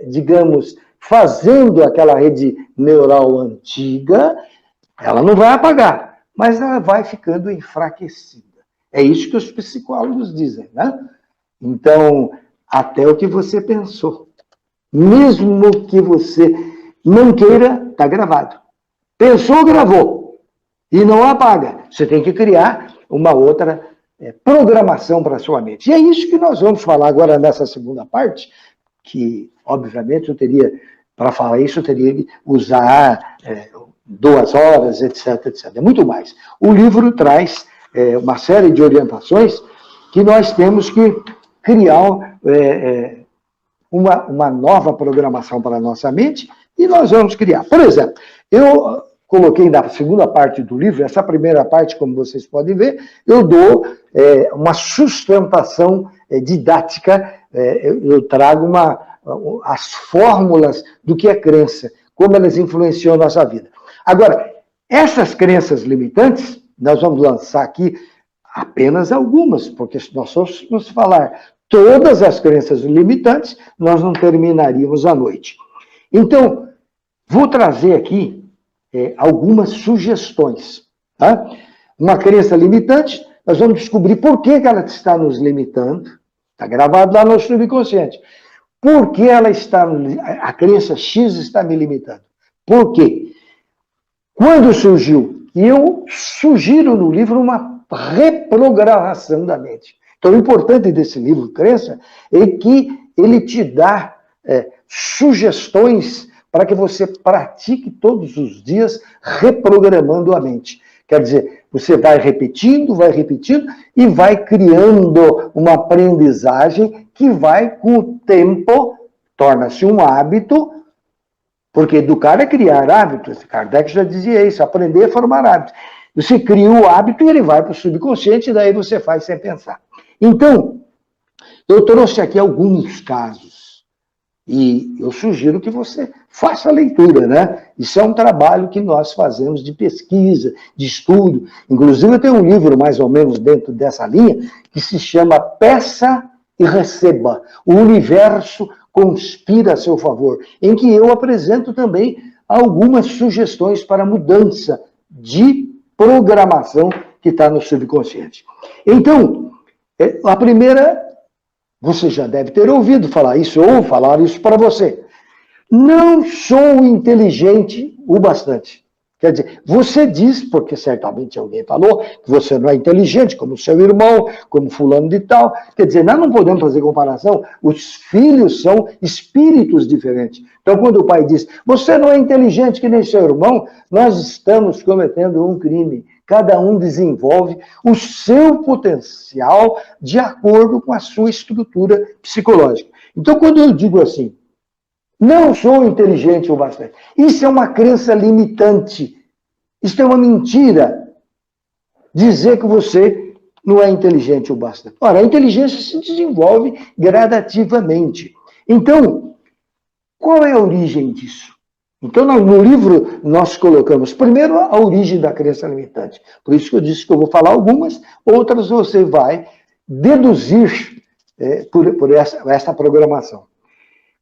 digamos, fazendo aquela rede neural antiga, ela não vai apagar, mas ela vai ficando enfraquecida. É isso que os psicólogos dizem, né? Então, até o que você pensou, mesmo que você não queira, está gravado. Pensou, gravou. E não apaga. Você tem que criar uma outra programação para a sua mente. E é isso que nós vamos falar agora nessa segunda parte, que, obviamente, para falar isso, eu teria que usar 2 horas, etc, etc. É muito mais. O livro traz uma série de orientações que nós temos que criar uma nova programação para a nossa mente e nós vamos criar. Por exemplo, eu coloquei na segunda parte do livro, essa primeira parte, como vocês podem ver, eu dou uma sustentação didática, eu trago as fórmulas do que é crença, como elas influenciam a nossa vida. Agora, essas crenças limitantes, nós vamos lançar aqui apenas algumas, porque se nós fôssemos falar todas as crenças limitantes, nós não terminaríamos a noite. Então, vou trazer aqui algumas sugestões. Tá? Uma crença limitante, nós vamos descobrir por que ela está nos limitando. Está gravado lá no subconsciente. Por que a crença X está me limitando? Por quê? Quando surgiu? E eu sugiro no livro uma reprogramação da mente. Então, o importante desse livro, Crença, é que ele te dá sugestões para que você pratique todos os dias reprogramando a mente. Quer dizer, você vai repetindo e vai criando uma aprendizagem que vai, com o tempo, torna-se um hábito, porque educar é criar hábitos. Kardec já dizia isso, aprender é formar hábitos. Você cria o hábito e ele vai para o subconsciente e daí você faz sem pensar. Então, eu trouxe aqui alguns casos e eu sugiro que você faça a leitura, né? Isso é um trabalho que nós fazemos de pesquisa, de estudo. Inclusive, eu tenho um livro mais ou menos dentro dessa linha que se chama Peça e Receba. O universo conspira a seu favor, em que eu apresento também algumas sugestões para mudança de programação que está no subconsciente. Então, a primeira, você já deve ter ouvido falar isso, ou falar isso para você. Não sou inteligente o bastante. Quer dizer, você diz, porque certamente alguém falou, que você não é inteligente, como seu irmão, como fulano de tal. Quer dizer, nós não podemos fazer comparação. Os filhos são espíritos diferentes. Então, quando o pai diz, você não é inteligente que nem seu irmão, nós estamos cometendo um crime. Cada um desenvolve o seu potencial de acordo com a sua estrutura psicológica. Então, quando eu digo assim, não sou inteligente o bastante, isso é uma crença limitante. Isso é uma mentira. Dizer que você não é inteligente o bastante. Ora, a inteligência se desenvolve gradativamente. Então, qual é a origem disso? Então, no livro, nós colocamos primeiro a origem da crença limitante. Por isso que eu disse que eu vou falar algumas, outras você vai deduzir por essa programação.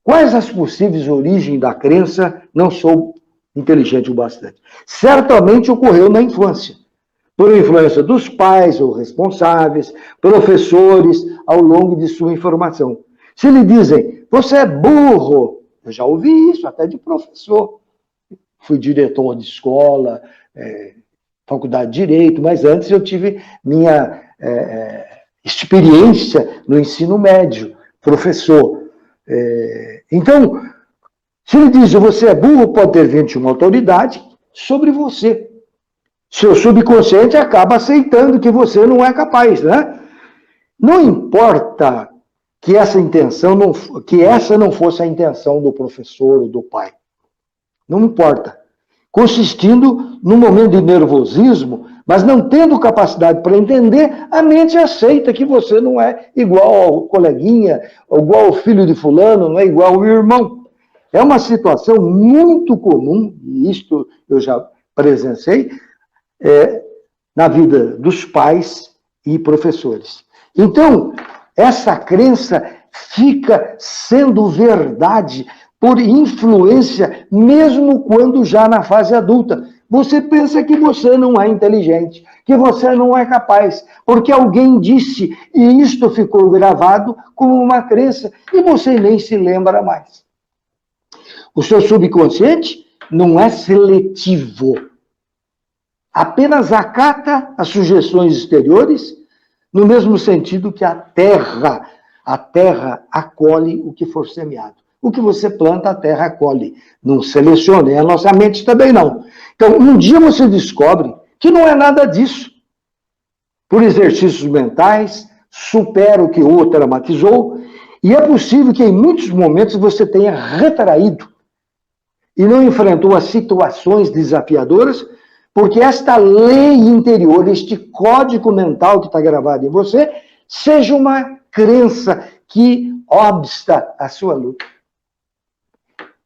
Quais as possíveis origens da crença não sou inteligente o bastante? Certamente ocorreu na infância, por influência dos pais ou responsáveis, professores, ao longo de sua formação. Se lhe dizem, você é burro, eu já ouvi isso até de professor. Fui diretor de escola, faculdade de Direito, mas antes eu tive minha experiência no ensino médio, professor. Então, se ele diz você é burro, pode ter vindo de uma autoridade sobre você. Seu subconsciente acaba aceitando que você não é capaz, né? Não importa que essa não fosse a intenção do professor ou do pai. Não importa. Consistindo num momento de nervosismo, mas não tendo capacidade para entender, a mente aceita que você não é igual ao coleguinha, igual ao filho de fulano, não é igual ao irmão. É uma situação muito comum, e isto eu já presenciei, na vida dos pais e professores. Então, essa crença fica sendo verdade por influência, mesmo quando já na fase adulta. Você pensa que você não é inteligente, que você não é capaz, porque alguém disse e isto ficou gravado como uma crença e você nem se lembra mais. O seu subconsciente não é seletivo. Apenas acata as sugestões exteriores no mesmo sentido que a terra acolhe o que for semeado. O que você planta, a terra acolhe. Não selecione, a nossa mente também não. Então, um dia você descobre que não é nada disso. Por exercícios mentais, supera o que o outro traumatizou, e é possível que em muitos momentos você tenha retraído e não enfrentou as situações desafiadoras, porque esta lei interior, este código mental que está gravado em você, seja uma crença que obsta a sua luta.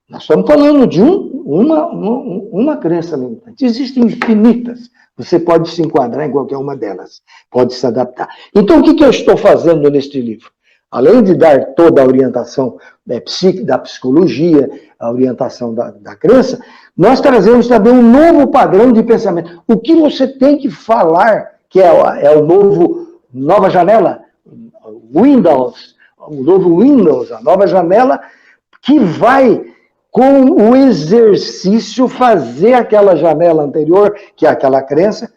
Nós estamos falando de uma crença limitante. Existem infinitas. Você pode se enquadrar em qualquer uma delas. Pode se adaptar. Então, o que eu estou fazendo neste livro? Além de dar toda a orientação da psicologia, a orientação da crença, nós trazemos também um novo padrão de pensamento. O que você tem que falar, que é o nova janela, Windows, o novo Windows, a nova janela, que vai, com o exercício, fazer aquela janela anterior, que é aquela crença,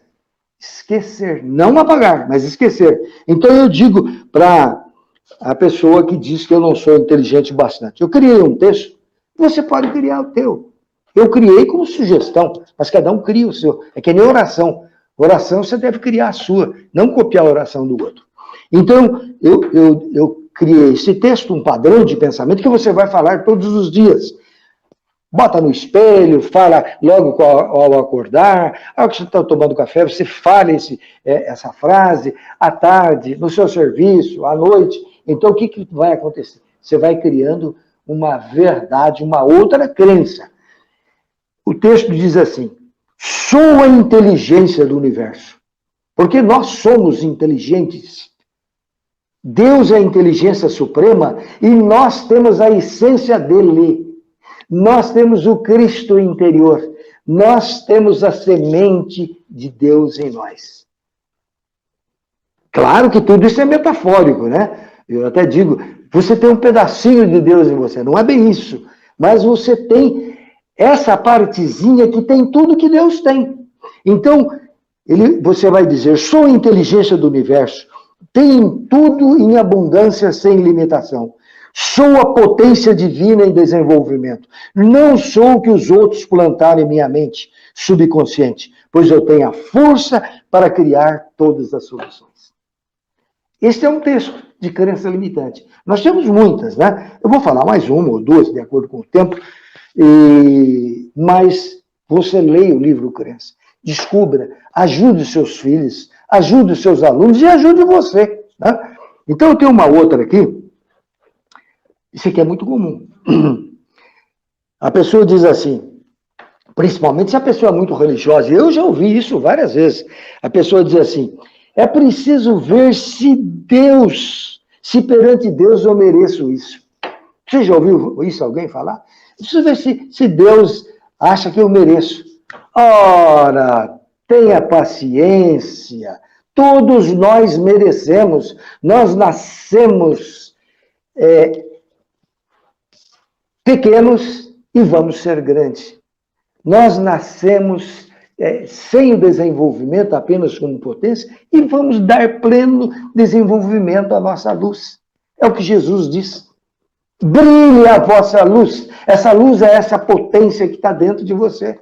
esquecer. Não apagar, mas esquecer. Então eu digo para a pessoa que diz que eu não sou inteligente bastante. Eu criei um texto, você pode criar o teu. Eu criei como sugestão, mas cada um cria o seu. É que nem oração. Oração você deve criar a sua, não copiar a oração do outro. Então, eu criei esse texto, um padrão de pensamento que você vai falar todos os dias. Bota no espelho, fala logo ao acordar, ao que você está tomando café, você fala essa frase, à tarde, no seu serviço, à noite. Então, o que vai acontecer? Você vai criando uma verdade, uma outra crença. O texto diz assim: sou a inteligência do universo. Porque nós somos inteligentes. Deus é a inteligência suprema e nós temos a essência dele. Nós temos o Cristo interior. Nós temos a semente de Deus em nós. Claro que tudo isso é metafórico, né? Eu até digo, você tem um pedacinho de Deus em você. Não é bem isso. Mas você tem essa partezinha que tem tudo que Deus tem. Então, você vai dizer, sou a inteligência do universo. Tenho tudo em abundância sem limitação. Sou a potência divina em desenvolvimento. Não sou o que os outros plantaram em minha mente subconsciente, pois eu tenho a força para criar todas as soluções. Este é um texto de crença limitante. Nós temos muitas, né? Eu vou falar mais uma ou duas, de acordo com o tempo, mas você leia o livro Crença. Descubra, ajude os seus filhos, ajude os seus alunos e ajude você. Né? Então, eu tenho uma outra aqui. Isso aqui é muito comum. A pessoa diz assim, principalmente se a pessoa é muito religiosa, eu já ouvi isso várias vezes. A pessoa diz assim, é preciso ver se perante Deus eu mereço isso. Você já ouviu isso alguém falar? Preciso ver se Deus acha que eu mereço. Ora, tenha paciência. Todos nós merecemos. Nós nascemos pequenos e vamos ser grandes. Nós nascemos sem o desenvolvimento, apenas como potência, e vamos dar pleno desenvolvimento à nossa luz. É o que Jesus diz. Brilhe a vossa luz. Essa luz é essa potência que está dentro de você.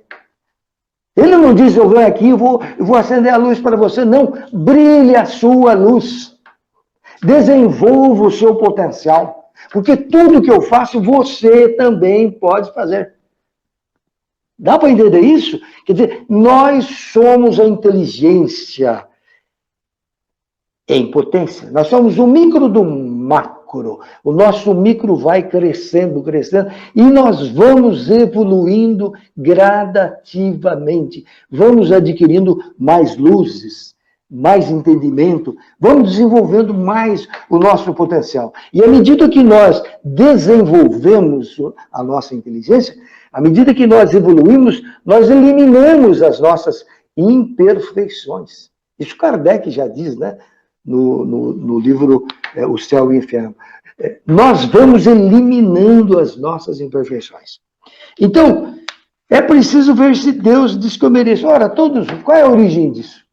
Ele não diz, eu venho aqui e vou acender a luz para você. Não, brilhe a sua luz. Desenvolva o seu potencial. Porque tudo que eu faço, você também pode fazer. Dá para entender isso? Quer dizer, nós somos a inteligência em potência. Nós somos o micro do macro. O nosso micro vai crescendo, crescendo, e nós vamos evoluindo gradativamente. Vamos adquirindo mais luzes, mais entendimento, vamos desenvolvendo mais o nosso potencial. E à medida que nós desenvolvemos a nossa inteligência, à medida que nós evoluímos, nós eliminamos as nossas imperfeições. Isso Kardec já diz, né? No livro O Céu e o Inferno. Nós vamos eliminando as nossas imperfeições. Então, é preciso ver se Deus diz que eu mereço. Ora, qual é a origem disso?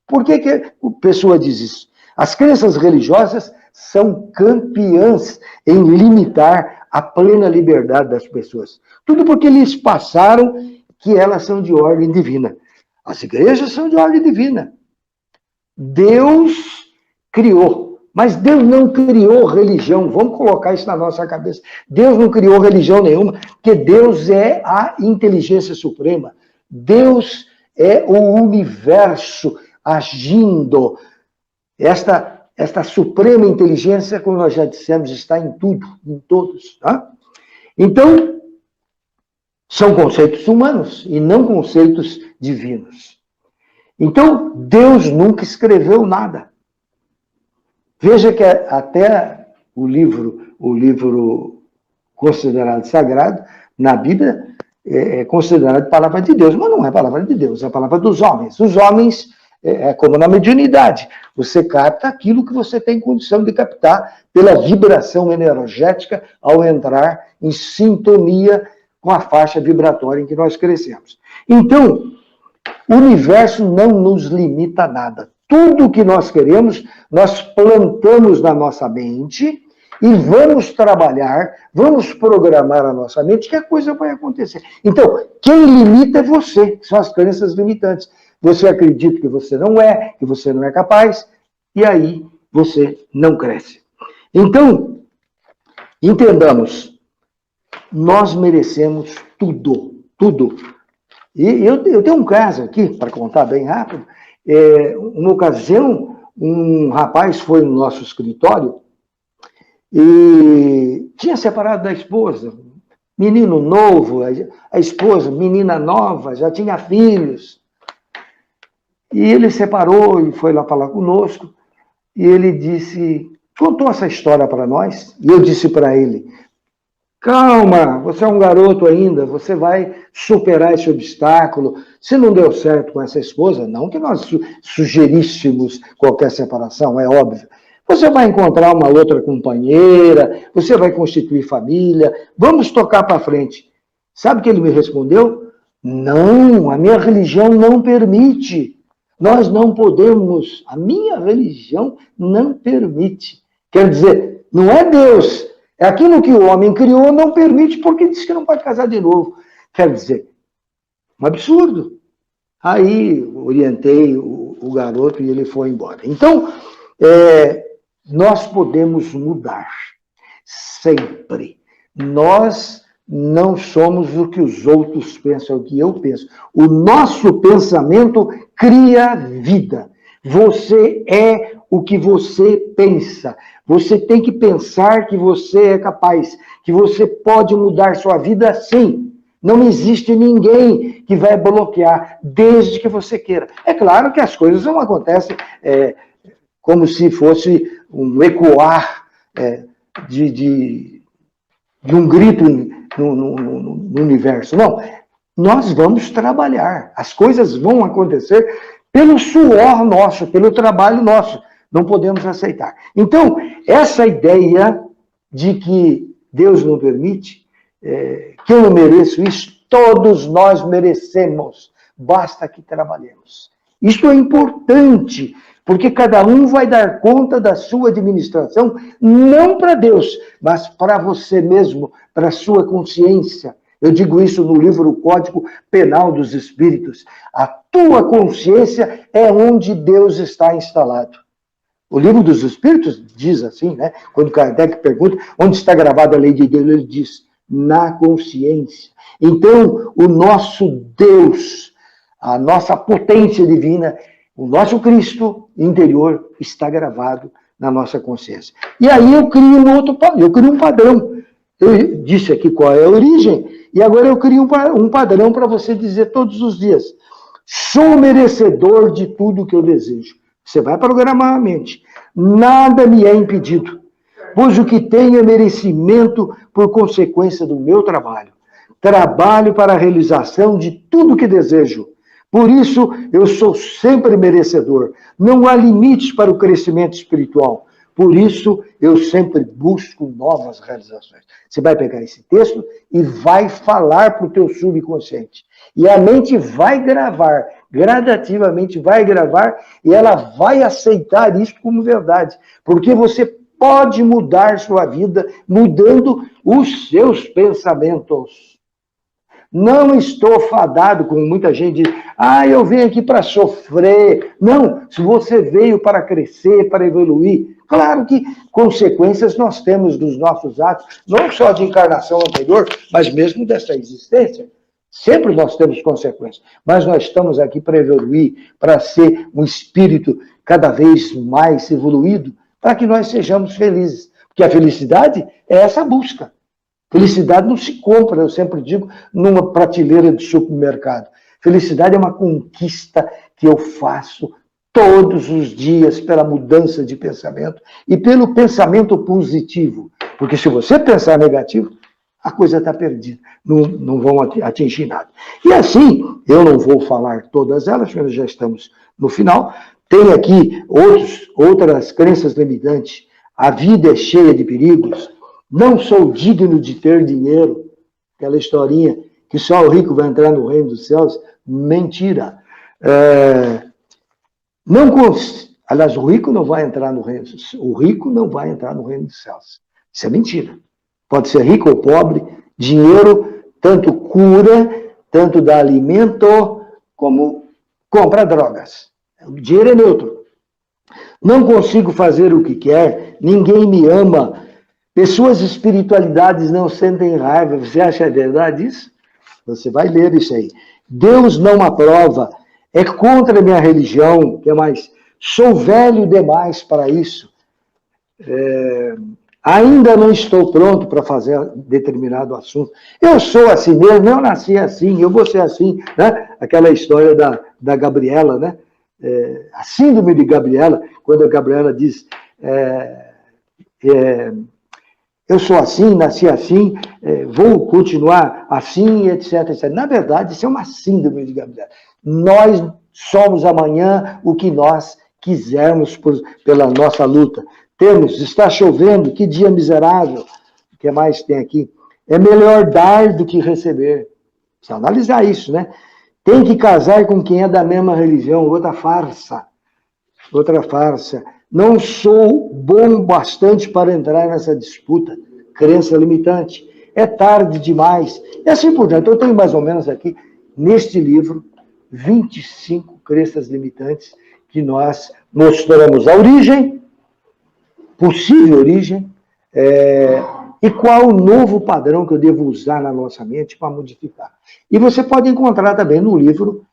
Por que a pessoa diz isso? As crenças religiosas são campeãs em limitar a plena liberdade das pessoas. Tudo porque eles passaram que elas são de ordem divina. As igrejas são de ordem divina. Deus criou, mas Deus não criou religião. Vamos colocar isso na nossa cabeça. Deus não criou religião nenhuma, porque Deus é a inteligência suprema. Deus é o universo agindo. Esta suprema inteligência, como nós já dissemos, está em tudo, em todos. Tá? Então, são conceitos humanos e não conceitos divinos. Então, Deus nunca escreveu nada. Veja que até o livro considerado sagrado, na Bíblia, é considerado palavra de Deus, mas não é palavra de Deus, é a palavra dos homens. Os homens é como na mediunidade. Você capta aquilo que você tem condição de captar pela vibração energética ao entrar em sintonia com a faixa vibratória em que nós crescemos. Então, o universo não nos limita a nada. Tudo que nós queremos, nós plantamos na nossa mente e vamos trabalhar, vamos programar a nossa mente que a coisa vai acontecer. Então, quem limita é você, são as crenças limitantes. Você acredita que você não é capaz, e aí você não cresce. Então, entendamos, nós merecemos tudo, tudo. E eu tenho um caso aqui, para contar bem rápido. Uma ocasião, um rapaz foi no nosso escritório e tinha separado da esposa. Menino novo, a esposa, menina nova, já tinha filhos. E ele separou e foi lá falar conosco. E ele contou essa história para nós. E eu disse para ele, calma, você é um garoto ainda, você vai superar esse obstáculo. Se não deu certo com essa esposa, não que nós sugeríssemos qualquer separação, é óbvio. Você vai encontrar uma outra companheira, você vai constituir família, vamos tocar para frente. Sabe o que ele me respondeu? Não, a minha religião não permite. Nós não podemos, a minha religião não permite. Quer dizer, não é Deus. É aquilo que o homem criou, não permite, porque diz que não pode casar de novo. Quer dizer, um absurdo. Aí orientei o garoto e ele foi embora. Então, nós podemos mudar. Sempre. Nós não somos o que os outros pensam, o que eu penso. O nosso pensamento cria vida. Você é o que você pensa. Você tem que pensar que você é capaz, que você pode mudar sua vida sim. Não existe ninguém que vai bloquear, desde que você queira. É claro que as coisas não acontecem como se fosse um ecoar de um grito no universo. Não, nós vamos trabalhar. As coisas vão acontecer pelo suor nosso, pelo trabalho nosso. Não podemos aceitar. Então, essa ideia de que Deus não permite, que eu não mereço isso, todos nós merecemos. basta que trabalhemos. Isso é importante, porque cada um vai dar conta da sua administração, não para Deus, mas para você mesmo, para a sua consciência. Eu digo isso no livro Código Penal dos Espíritos. A tua consciência é onde Deus está instalado. O livro dos Espíritos diz assim, né? Quando Kardec pergunta onde está gravada a lei de Deus, ele diz, na consciência. Então, o nosso Deus, a nossa potência divina, o nosso Cristo interior está gravado na nossa consciência. E aí eu crio um padrão. Eu disse aqui qual é a origem, e agora eu crio um padrão para você dizer todos os dias. Sou merecedor de tudo que eu desejo. Você vai programar a mente. Nada me é impedido, pois o que tenho é merecimento por consequência do meu trabalho. Trabalho para a realização de tudo que desejo. Por isso, eu sou sempre merecedor. Não há limites para o crescimento espiritual. Por isso, eu sempre busco novas realizações. Você vai pegar esse texto e vai falar para o teu subconsciente. E a mente vai gravar, gradativamente vai gravar, e ela vai aceitar isso como verdade. Porque você pode mudar sua vida mudando os seus pensamentos. Não estou fadado, como muita gente diz, eu venho aqui para sofrer. Não, se você veio para crescer, para evoluir, claro que consequências nós temos dos nossos atos, não só de encarnação anterior, mas mesmo dessa existência. Sempre nós temos consequências, mas nós estamos aqui para evoluir, para ser um espírito cada vez mais evoluído, para que nós sejamos felizes. Porque a felicidade é essa busca. Felicidade não se compra, eu sempre digo, numa prateleira de supermercado. Felicidade é uma conquista que eu faço todos os dias pela mudança de pensamento e pelo pensamento positivo. Porque se você pensar negativo, a coisa está perdida, não vão atingir nada. E assim, eu não vou falar todas elas, porque nós já estamos no final. Tem aqui outras crenças limitantes. A vida é cheia de perigos. Não sou digno de ter dinheiro. Aquela historinha que só o rico vai entrar no reino dos céus. Mentira. Aliás, o rico não vai entrar no reino. O rico não vai entrar no reino dos céus. Isso é mentira. Pode ser rico ou pobre. Dinheiro tanto cura, tanto dá alimento, como compra drogas. O dinheiro é neutro. Não consigo fazer o que quer. Ninguém me ama. Pessoas de espiritualidades não sentem raiva. Você acha verdade isso? Você vai ler isso aí. Deus não aprova. É contra a minha religião. Que é mais? Sou velho demais para isso. Ainda não estou pronto para fazer determinado assunto. Eu sou assim mesmo, eu nasci assim, eu vou ser assim. Né? Aquela história da Gabriela, né? A síndrome de Gabriela, quando a Gabriela diz... eu sou assim, nasci assim, vou continuar assim, etc, etc. Na verdade, isso é uma síndrome de Gabriela. Nós somos amanhã o que nós quisermos pela nossa luta. Está chovendo, que dia miserável. O que mais tem aqui? É melhor dar do que receber. Precisa analisar isso, né? Tem que casar com quem é da mesma religião, outra farsa. Outra farsa. Não sou bom bastante para entrar nessa disputa. Crença limitante. É tarde demais. E assim por diante. Eu tenho mais ou menos aqui, neste livro, 25 crenças limitantes que nós mostramos a origem, possível origem, e qual o novo padrão que eu devo usar na nossa mente para modificar. E você pode encontrar também no livro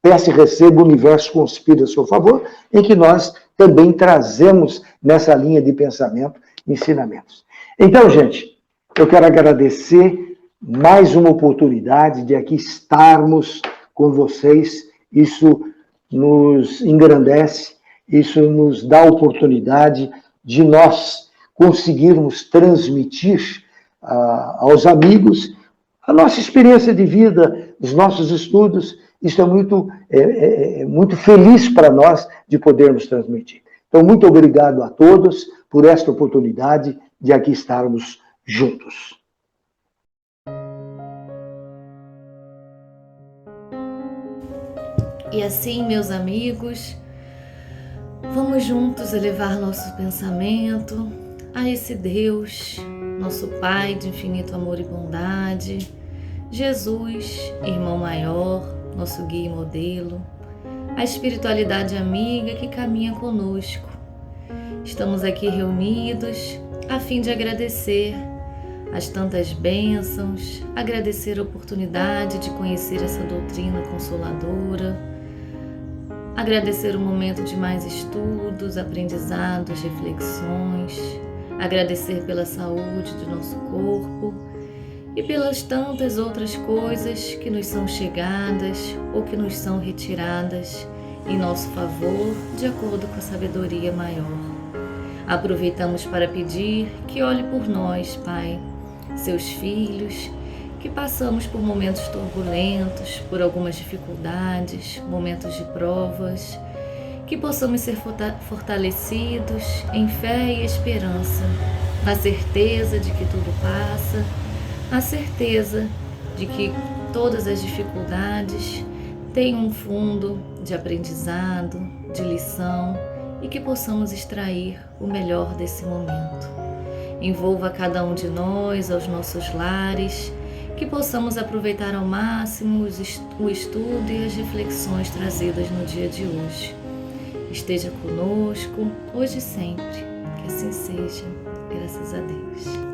Peça e Receba, o Universo Conspira a seu favor, em que nós também trazemos nessa linha de pensamento ensinamentos. Então, gente, eu quero agradecer mais uma oportunidade de aqui estarmos com vocês. Isso nos engrandece, isso nos dá a oportunidade de nós conseguirmos transmitir aos amigos a nossa experiência de vida, os nossos estudos. Isso é muito feliz para nós de podermos transmitir. Então, muito obrigado a todos por esta oportunidade de aqui estarmos juntos. E assim, meus amigos, vamos juntos elevar nosso pensamento a esse Deus, nosso Pai de infinito amor e bondade, Jesus, irmão maior, nosso guia e modelo, a espiritualidade amiga que caminha conosco. Estamos aqui reunidos a fim de agradecer as tantas bênçãos, agradecer a oportunidade de conhecer essa doutrina consoladora, agradecer o momento de mais estudos, aprendizados, reflexões, agradecer pela saúde do nosso corpo e pelas tantas outras coisas que nos são chegadas ou que nos são retiradas em nosso favor, de acordo com a sabedoria maior. Aproveitamos para pedir que olhe por nós, Pai, seus filhos, que passamos por momentos turbulentos, por algumas dificuldades, momentos de provas, que possamos ser fortalecidos em fé e esperança, na certeza de que tudo passa, a certeza de que todas as dificuldades têm um fundo de aprendizado, de lição e que possamos extrair o melhor desse momento. Envolva cada um de nós, aos nossos lares, que possamos aproveitar ao máximo o estudo e as reflexões trazidas no dia de hoje. Esteja conosco, hoje e sempre. Que assim seja, graças a Deus.